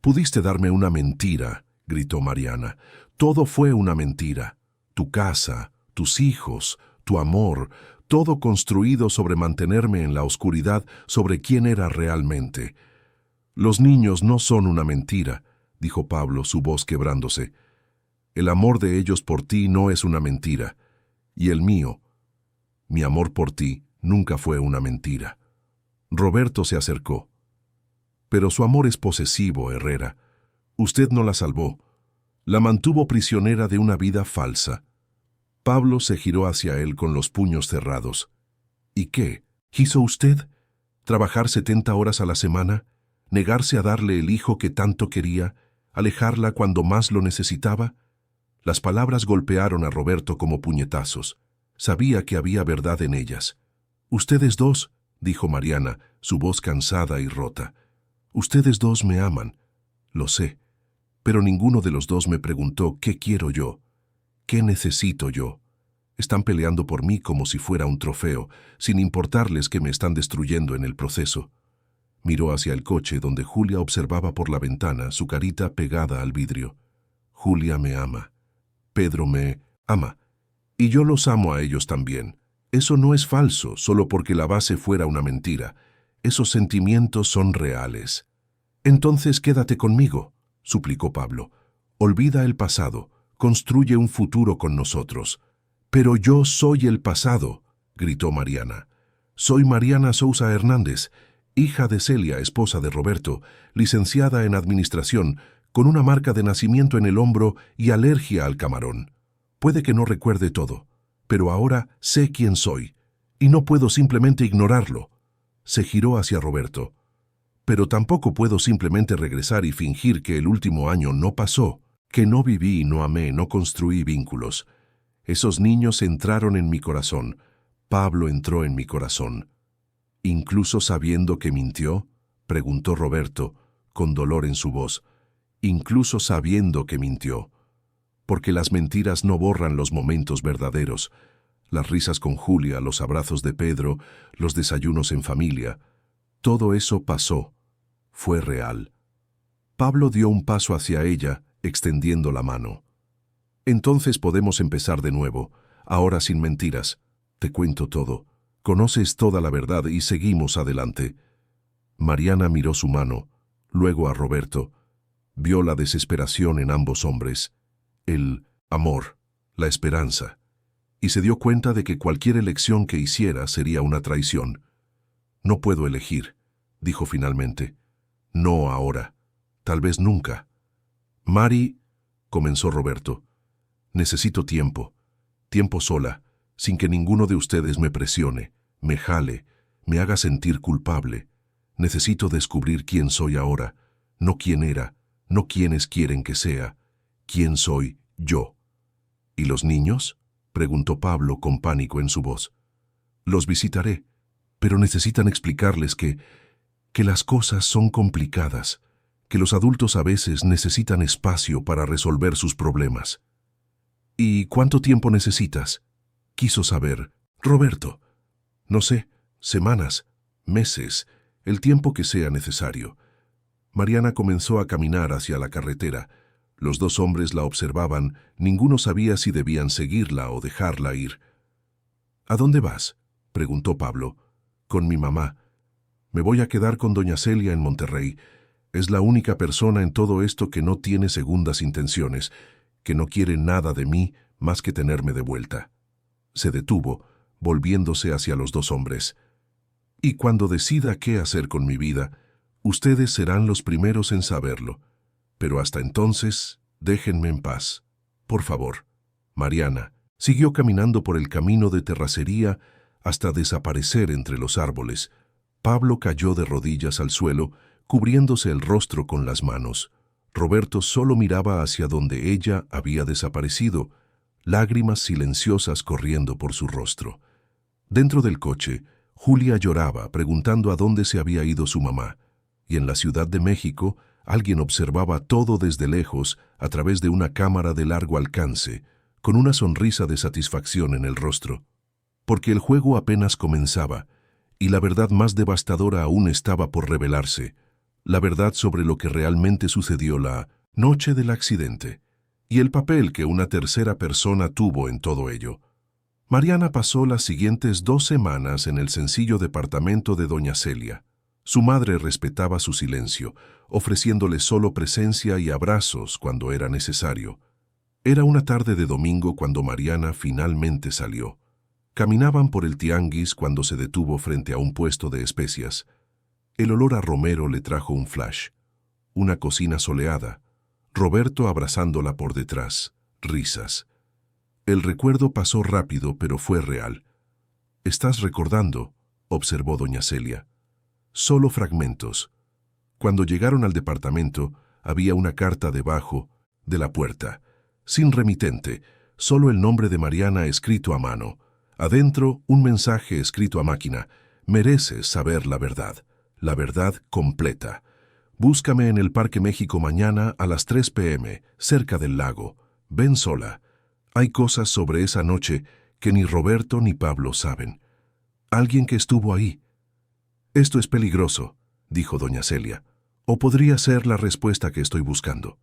S1: Pudiste darme una mentira, gritó Mariana. Todo fue una mentira. Tu casa, tus hijos, tu amor, todo construido sobre mantenerme en la oscuridad sobre quién era realmente. Los niños no son una mentira, dijo Pablo, su voz quebrándose. El amor de ellos por ti no es una mentira. Y el mío, mi amor por ti, nunca fue una mentira. Roberto se acercó. Pero su amor es posesivo, Herrera. Usted no la salvó. La mantuvo prisionera de una vida falsa. Pablo se giró hacia él con los puños cerrados. ¿Y qué? ¿Hizo usted? ¿Trabajar 70 horas a la semana? ¿Negarse a darle el hijo que tanto quería? ¿Alejarla cuando más lo necesitaba? Las palabras golpearon a Roberto como puñetazos. Sabía que había verdad en ellas. «Ustedes dos», dijo Mariana, su voz cansada y rota. «Ustedes dos me aman. Lo sé. Pero ninguno de los dos me preguntó qué quiero yo. ¿Qué necesito yo? Están peleando por mí como si fuera un trofeo, sin importarles que me están destruyendo en el proceso». Miró hacia el coche donde Julia observaba por la ventana, su carita pegada al vidrio. «Julia me ama. Pedro me ama. Y yo los amo a ellos también. Eso no es falso, solo porque la base fuera una mentira. Esos sentimientos son reales». «Entonces quédate conmigo», suplicó Pablo. «Olvida el pasado, construye un futuro con nosotros». «Pero yo soy el pasado», gritó Mariana. «Soy Mariana Sousa Hernández, hija de Celia, esposa de Roberto, licenciada en administración, con una marca de nacimiento en el hombro y alergia al camarón. Puede que no recuerde todo, pero ahora sé quién soy, y no puedo simplemente ignorarlo». Se giró hacia Roberto. «Pero tampoco puedo simplemente regresar y fingir que el último año no pasó, que no viví, no amé, no construí vínculos. Esos niños entraron en mi corazón. Pablo entró en mi corazón». «¿Incluso sabiendo que mintió?», preguntó Roberto, con dolor en su voz. «Incluso sabiendo que mintió. Porque las mentiras no borran los momentos verdaderos. Las risas con Julia, los abrazos de Pedro, los desayunos en familia. Todo eso pasó. Fue real». Pablo dio un paso hacia ella, extendiendo la mano. «Entonces podemos empezar de nuevo, ahora sin mentiras. Te cuento todo. Conoces toda la verdad y seguimos adelante». Mariana miró su mano, luego a Roberto. Vio la desesperación en ambos hombres, el amor, la esperanza, y se dio cuenta de que cualquier elección que hiciera sería una traición. «No puedo elegir», dijo finalmente. «No ahora. Tal vez nunca». «Mari», comenzó Roberto, «necesito tiempo. Tiempo sola, sin que ninguno de ustedes me presione, me jale, me haga sentir culpable. Necesito descubrir quién soy ahora, no quién era, no quiénes quieren que sea. ¿Quién soy yo?» «¿Y los niños?», preguntó Pablo con pánico en su voz. «Los visitaré, pero necesitan explicarles que las cosas son complicadas, que los adultos a veces necesitan espacio para resolver sus problemas». «¿Y cuánto tiempo necesitas?», quiso saber Roberto. «No sé, semanas, meses, el tiempo que sea necesario». Mariana comenzó a caminar hacia la carretera. Los dos hombres la observaban, ninguno sabía si debían seguirla o dejarla ir. «¿A dónde vas?», preguntó Pablo. «Con mi mamá. Me voy a quedar con doña Celia en Monterrey. Es la única persona en todo esto que no tiene segundas intenciones, que no quiere nada de mí más que tenerme de vuelta». Se detuvo, volviéndose hacia los dos hombres. «Y cuando decida qué hacer con mi vida, ustedes serán los primeros en saberlo. Pero hasta entonces, déjenme en paz. Por favor». Mariana siguió caminando por el camino de terracería hasta desaparecer entre los árboles. Pablo cayó de rodillas al suelo, cubriéndose el rostro con las manos. Roberto solo miraba hacia donde ella había desaparecido, lágrimas silenciosas corriendo por su rostro. Dentro del coche, Julia lloraba, preguntando a dónde se había ido su mamá, y en la Ciudad de México alguien observaba todo desde lejos a través de una cámara de largo alcance, con una sonrisa de satisfacción en el rostro. Porque el juego apenas comenzaba, y la verdad más devastadora aún estaba por revelarse, la verdad sobre lo que realmente sucedió la noche del accidente, y el papel que una tercera persona tuvo en todo ello. Mariana pasó las siguientes 2 semanas en el sencillo departamento de doña Celia. Su madre respetaba su silencio, ofreciéndole solo presencia y abrazos cuando era necesario. Era una tarde de domingo cuando Mariana finalmente salió. Caminaban por el tianguis cuando se detuvo frente a un puesto de especias. El olor a romero le trajo un flash. Una cocina soleada. Roberto abrazándola por detrás. Risas. El recuerdo pasó rápido, pero fue real. «¿Estás recordando?», observó doña Celia. «Solo fragmentos». Cuando llegaron al departamento, había una carta debajo de la puerta. Sin remitente, solo el nombre de Mariana escrito a mano. Adentro, un mensaje escrito a máquina. «Mereces saber la verdad completa. Búscame en el Parque México mañana a las 3 p.m., cerca del lago. Ven sola. Hay cosas sobre esa noche que ni Roberto ni Pablo saben. Alguien que estuvo ahí». «Esto es peligroso», dijo doña Celia, «o podría ser la respuesta que estoy buscando».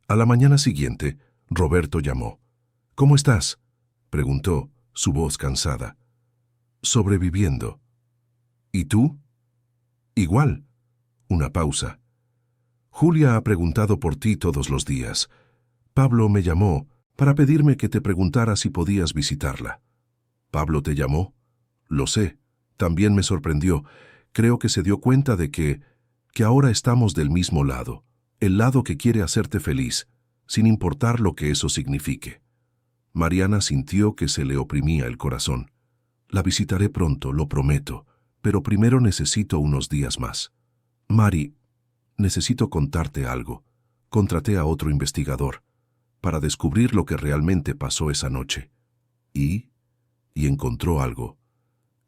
S1: A la mañana siguiente, Roberto llamó. «¿Cómo estás?», preguntó, su voz cansada. «Sobreviviendo». «¿Y tú?». «Igual». Una pausa. «Julia ha preguntado por ti todos los días. Pablo me llamó para pedirme que te preguntara si podías visitarla». «¿Pablo te llamó?». «Lo sé. También me sorprendió. Creo que se dio cuenta de que ahora estamos del mismo lado, el lado que quiere hacerte feliz, sin importar lo que eso signifique». Mariana sintió que se le oprimía el corazón. «La visitaré pronto, lo prometo, pero primero necesito unos días más». «Mari, necesito contarte algo. Contraté a otro investigador para descubrir lo que realmente pasó esa noche. Y encontró algo.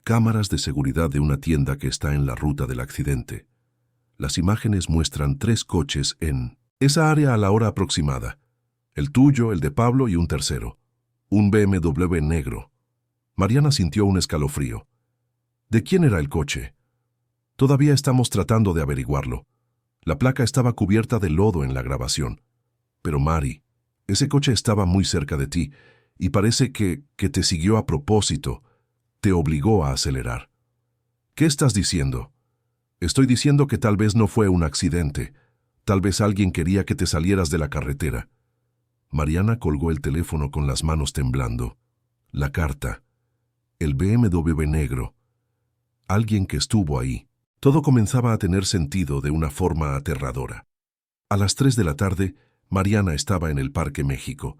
S1: Cámaras de seguridad de una tienda que está en la ruta del accidente. Las imágenes muestran 3 coches en esa área a la hora aproximada. El tuyo, el de Pablo y un tercero. Un BMW negro». Mariana sintió un escalofrío. «¿De quién era el coche?». «Todavía estamos tratando de averiguarlo. La placa estaba cubierta de lodo en la grabación. Pero Mari, ese coche estaba muy cerca de ti y parece que te siguió a propósito, te obligó a acelerar». «¿Qué estás diciendo?». «Estoy diciendo que tal vez no fue un accidente. Tal vez alguien quería que te salieras de la carretera». Mariana colgó el teléfono con las manos temblando. La carta. El BMW negro. Alguien que estuvo ahí. Todo comenzaba a tener sentido de una forma aterradora. A las 3 de la tarde, Mariana estaba en el Parque México.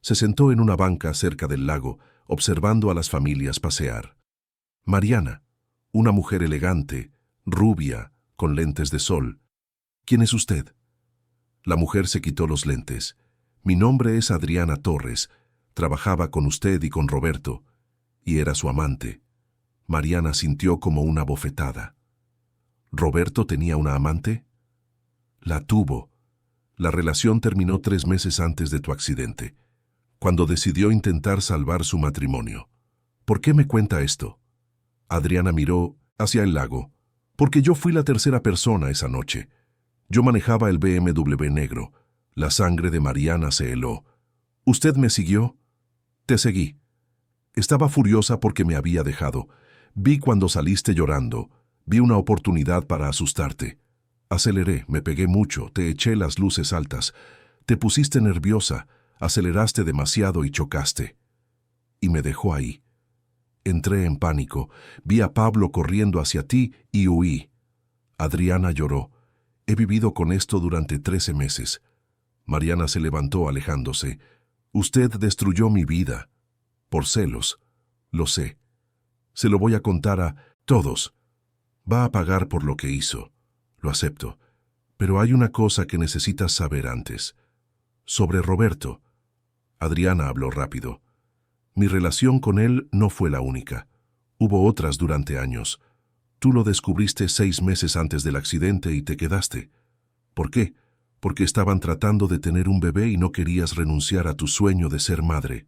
S1: Se sentó en una banca cerca del lago, observando a las familias pasear. Mariana, una mujer elegante, rubia, con lentes de sol. «¿Quién es usted?». La mujer se quitó los lentes. «Mi nombre es Adriana Torres. Trabajaba con usted y con Roberto, y era su amante». Mariana sintió como una bofetada. ¿Roberto tenía una amante? La tuvo. La relación terminó 3 meses antes de tu accidente, cuando decidió intentar salvar su matrimonio. ¿Por qué me cuenta esto? Adriana miró hacia el lago. «Porque yo fui la tercera persona esa noche. Yo manejaba el BMW negro. La sangre de Mariana se heló. ¿Usted me siguió?». «Te seguí. Estaba furiosa porque me había dejado. Vi cuando saliste llorando. Vi una oportunidad para asustarte. Aceleré, me pegué mucho, te eché las luces altas. Te pusiste nerviosa, aceleraste demasiado y chocaste. Y me dejó ahí. Entré en pánico. Vi a Pablo corriendo hacia ti y huí». Adriana lloró. «He vivido con esto durante 13 meses». Mariana se levantó alejándose. «Usted destruyó mi vida. Por celos. Lo sé. Se lo voy a contar a todos. Va a pagar por lo que hizo. Lo acepto. Pero hay una cosa que necesitas saber antes. Sobre Roberto». Adriana habló rápido. «Mi relación con él no fue la única. Hubo otras durante años. Tú lo descubriste 6 meses antes del accidente y te quedaste. ¿Por qué? Porque estaban tratando de tener un bebé y no querías renunciar a tu sueño de ser madre.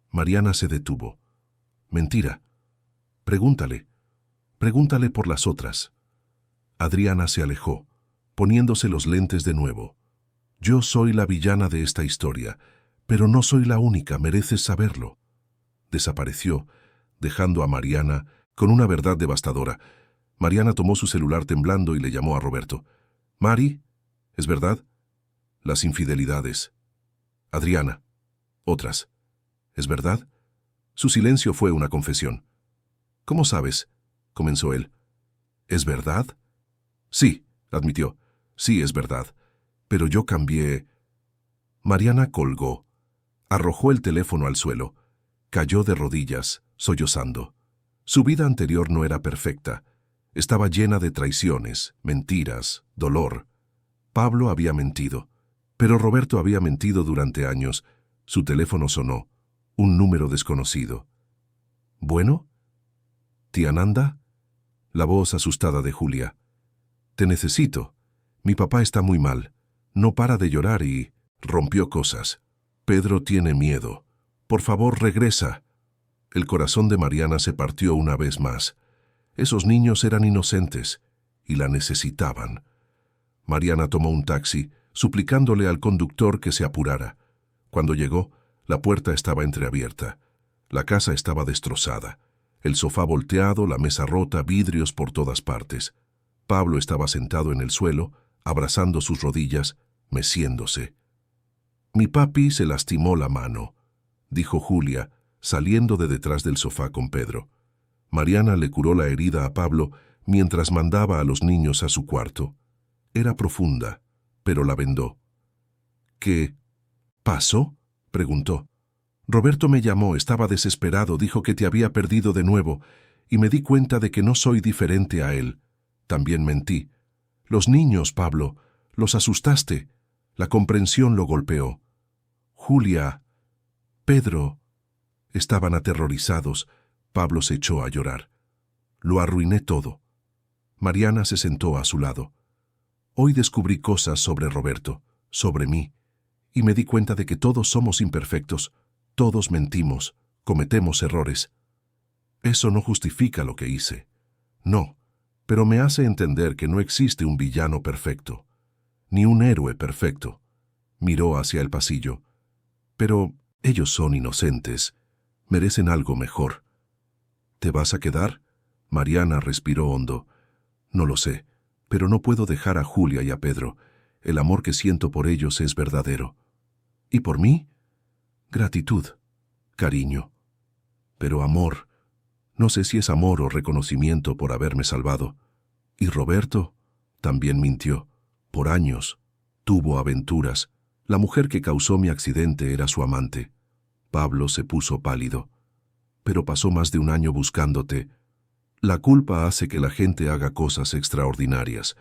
S1: Mariana se detuvo. Mentira. Pregúntale. Pregúntale por las otras. Adriana se alejó, poniéndose los lentes de nuevo. Yo soy la villana de esta historia, pero no soy la única, mereces saberlo. Desapareció, dejando a Mariana con una verdad devastadora. Mariana tomó su celular temblando y le llamó a Roberto. «Mari, ¿es verdad?» «Las infidelidades». «Adriana». «Otras». «¿Es verdad?» Su silencio fue una confesión. «¿Cómo sabes?» comenzó él. «¿Es verdad?» «Sí», admitió. «Sí, es verdad. Pero yo cambié». Mariana colgó. Arrojó el teléfono al suelo. Cayó de rodillas, sollozando. Su vida anterior no era perfecta. Estaba llena de traiciones, mentiras, dolor. Pablo había mentido, pero Roberto había mentido durante años. Su teléfono sonó. Un número desconocido. ¿Bueno? ¿Tía Nanda? La voz asustada de Julia. Te necesito. Mi papá está muy mal. No para de llorar y rompió cosas. Pedro tiene miedo. Por favor, regresa. El corazón de Mariana se partió una vez más. Esos niños eran inocentes y la necesitaban. Mariana tomó un taxi, suplicándole al conductor que se apurara. Cuando llegó, la puerta estaba entreabierta. La casa estaba destrozada. El sofá volteado, la mesa rota, vidrios por todas partes. Pablo estaba sentado en el suelo, abrazando sus rodillas, meciéndose. «Mi papi se lastimó la mano», dijo Julia, saliendo de detrás del sofá con Pedro. Mariana le curó la herida a Pablo mientras mandaba a los niños a su cuarto. Era profunda, pero la vendó. «¿Qué pasó?», preguntó. «Roberto me llamó, estaba desesperado, dijo que te había perdido de nuevo, y me di cuenta de que no soy diferente a él. También mentí. Los niños, Pablo, los asustaste. La comprensión lo golpeó. Julia, Pedro». Estaban aterrorizados. Pablo se echó a llorar. «Lo arruiné todo». Mariana se sentó a su lado. «Hoy descubrí cosas sobre Roberto, sobre mí, y me di cuenta de que todos somos imperfectos, todos mentimos, cometemos errores. Eso no justifica lo que hice. No, pero me hace entender que no existe un villano perfecto, ni un héroe perfecto». Miró hacia el pasillo. «Pero ellos son inocentes. Merecen algo mejor». «¿Te vas a quedar?» Mariana respiró hondo. «No lo sé, pero no puedo dejar a Julia y a Pedro. El amor que siento por ellos es verdadero». «¿Y por mí?» «Gratitud, cariño. Pero amor, no sé si es amor o reconocimiento por haberme salvado. Y Roberto también mintió. Por años. Tuvo aventuras. La mujer que causó mi accidente era su amante». Pablo se puso pálido. «Pero pasó más de un año buscándote. La culpa hace que la gente haga cosas extraordinarias».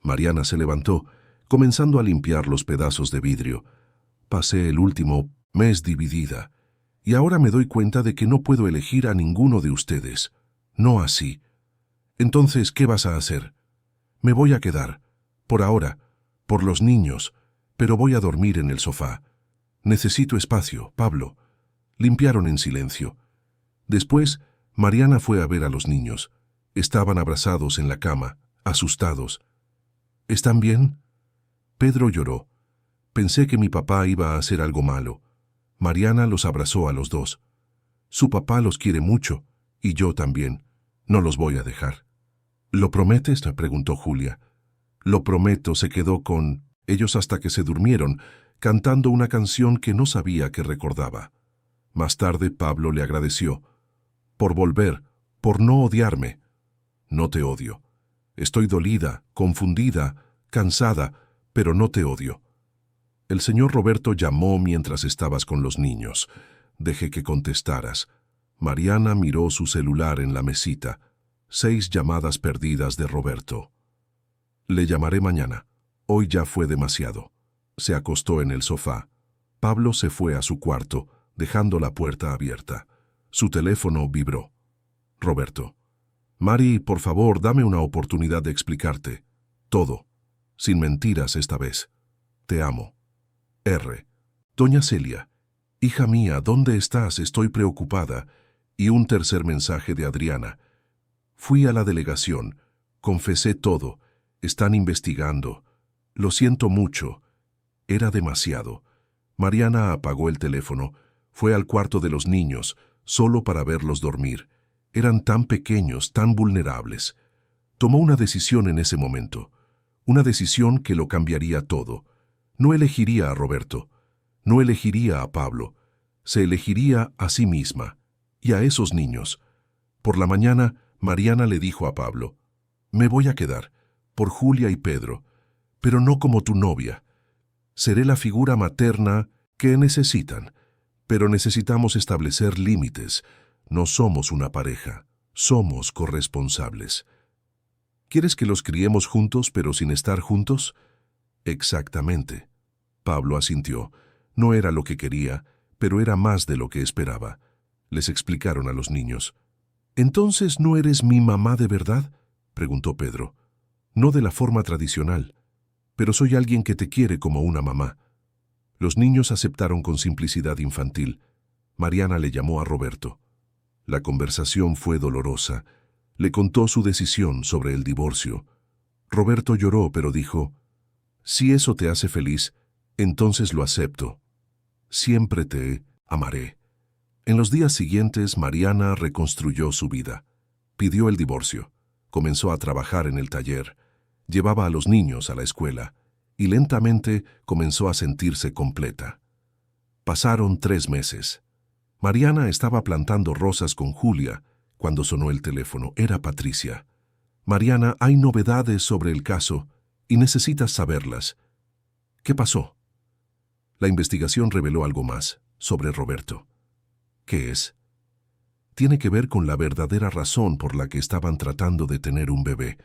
S1: Mariana se levantó, comenzando a limpiar los pedazos de vidrio. «Pasé el último mes dividida, y ahora me doy cuenta de que no puedo elegir a ninguno de ustedes. No así. Entonces, ¿qué vas a hacer?» «Me voy a quedar. Por ahora. Por los niños. Pero voy a dormir en el sofá. Necesito espacio, Pablo». Limpiaron en silencio. Después, Mariana fue a ver a los niños. Estaban abrazados en la cama, asustados. «¿Están bien?» Pedro lloró. «Pensé que mi papá iba a hacer algo malo». Mariana los abrazó a los dos. «Su papá los quiere mucho, y yo también. No los voy a dejar». «¿Lo prometes?», preguntó Julia. «Lo prometo», se quedó con ellos hasta que se durmieron, cantando una canción que no sabía que recordaba. Más tarde Pablo le agradeció. «Por volver, por no odiarme». «No te odio. Estoy dolida, confundida, cansada, pero no te odio. El señor Roberto llamó mientras estabas con los niños. Dejé que contestaras». Mariana miró su celular en la mesita. 6 llamadas perdidas de Roberto. «Le llamaré mañana. Hoy ya fue demasiado». Se acostó en el sofá. Pablo se fue a su cuarto, dejando la puerta abierta. Su teléfono vibró. Roberto. Mari, por favor, dame una oportunidad de explicarte. Todo. Sin mentiras esta vez. Te amo. R. Doña Celia. Hija mía, ¿dónde estás? Estoy preocupada. Y un tercer mensaje de Adriana. Fui a la delegación. Confesé todo. Están investigando. Lo siento mucho. Era demasiado. Mariana apagó el teléfono. Fue al cuarto de los niños, solo para verlos dormir. Eran tan pequeños, tan vulnerables. Tomó una decisión en ese momento. Una decisión que lo cambiaría todo. No elegiría a Roberto. No elegiría a Pablo. Se elegiría a sí misma. Y a esos niños. Por la mañana, Mariana le dijo a Pablo: «Me voy a quedar, por Julia y Pedro, pero no como tu novia. Seré la figura materna que necesitan, pero necesitamos establecer límites. No somos una pareja, somos corresponsables». ¿Quieres que los criemos juntos pero sin estar juntos? Exactamente. Pablo asintió. No era lo que quería, pero era más de lo que esperaba. Les explicaron a los niños. «¿Entonces no eres mi mamá de verdad?», preguntó Pedro. «No de la forma tradicional, pero soy alguien que te quiere como una mamá». Los niños aceptaron con simplicidad infantil. Mariana le llamó a Roberto. La conversación fue dolorosa. Le contó su decisión sobre el divorcio. Roberto lloró, pero dijo: «Si eso te hace feliz, entonces lo acepto. Siempre te amaré». En los días siguientes, Mariana reconstruyó su vida. Pidió el divorcio. Comenzó a trabajar en el taller. Llevaba a los niños a la escuela. Y lentamente comenzó a sentirse completa. Pasaron 3 meses. Mariana estaba plantando rosas con Julia cuando sonó el teléfono. Era Patricia. «Mariana, hay novedades sobre el caso y necesitas saberlas». «¿Qué pasó?». La investigación reveló algo más sobre Roberto. «¿Qué es?». «Tiene que ver con la verdadera razón por la que estaban tratando de tener un bebé.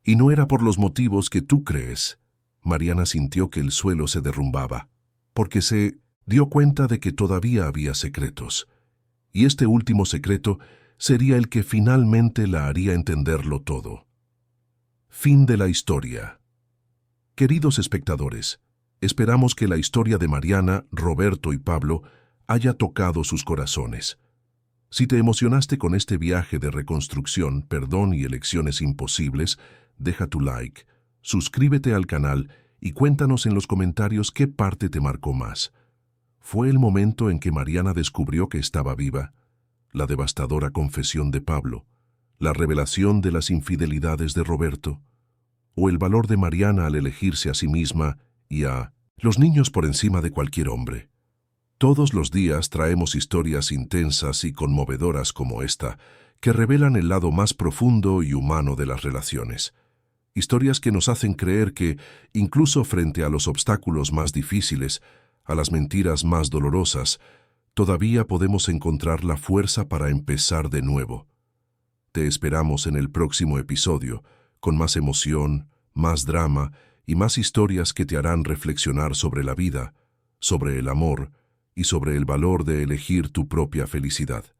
S1: Y no era por los motivos que tú crees». Mariana sintió que el suelo se derrumbaba, porque se dio cuenta de que todavía había secretos. Y este último secreto sería el que finalmente la haría entenderlo todo. Fin de la historia. Queridos espectadores, esperamos que la historia de Mariana, Roberto y Pablo haya tocado sus corazones. Si te emocionaste con este viaje de reconstrucción, perdón y elecciones imposibles, deja tu like, suscríbete al canal y cuéntanos en los comentarios qué parte te marcó más. ¿Fue el momento en que Mariana descubrió que estaba viva? ¿La devastadora confesión de Pablo? ¿La revelación de las infidelidades de Roberto? ¿O el valor de Mariana al elegirse a sí misma y a los niños por encima de cualquier hombre? Todos los días traemos historias intensas y conmovedoras como esta, que revelan el lado más profundo y humano de las relaciones. Historias que nos hacen creer que, incluso frente a los obstáculos más difíciles, a las mentiras más dolorosas, todavía podemos encontrar la fuerza para empezar de nuevo. Te esperamos en el próximo episodio, con más emoción, más drama y más historias que te harán reflexionar sobre la vida, sobre el amor y sobre el valor de elegir tu propia felicidad.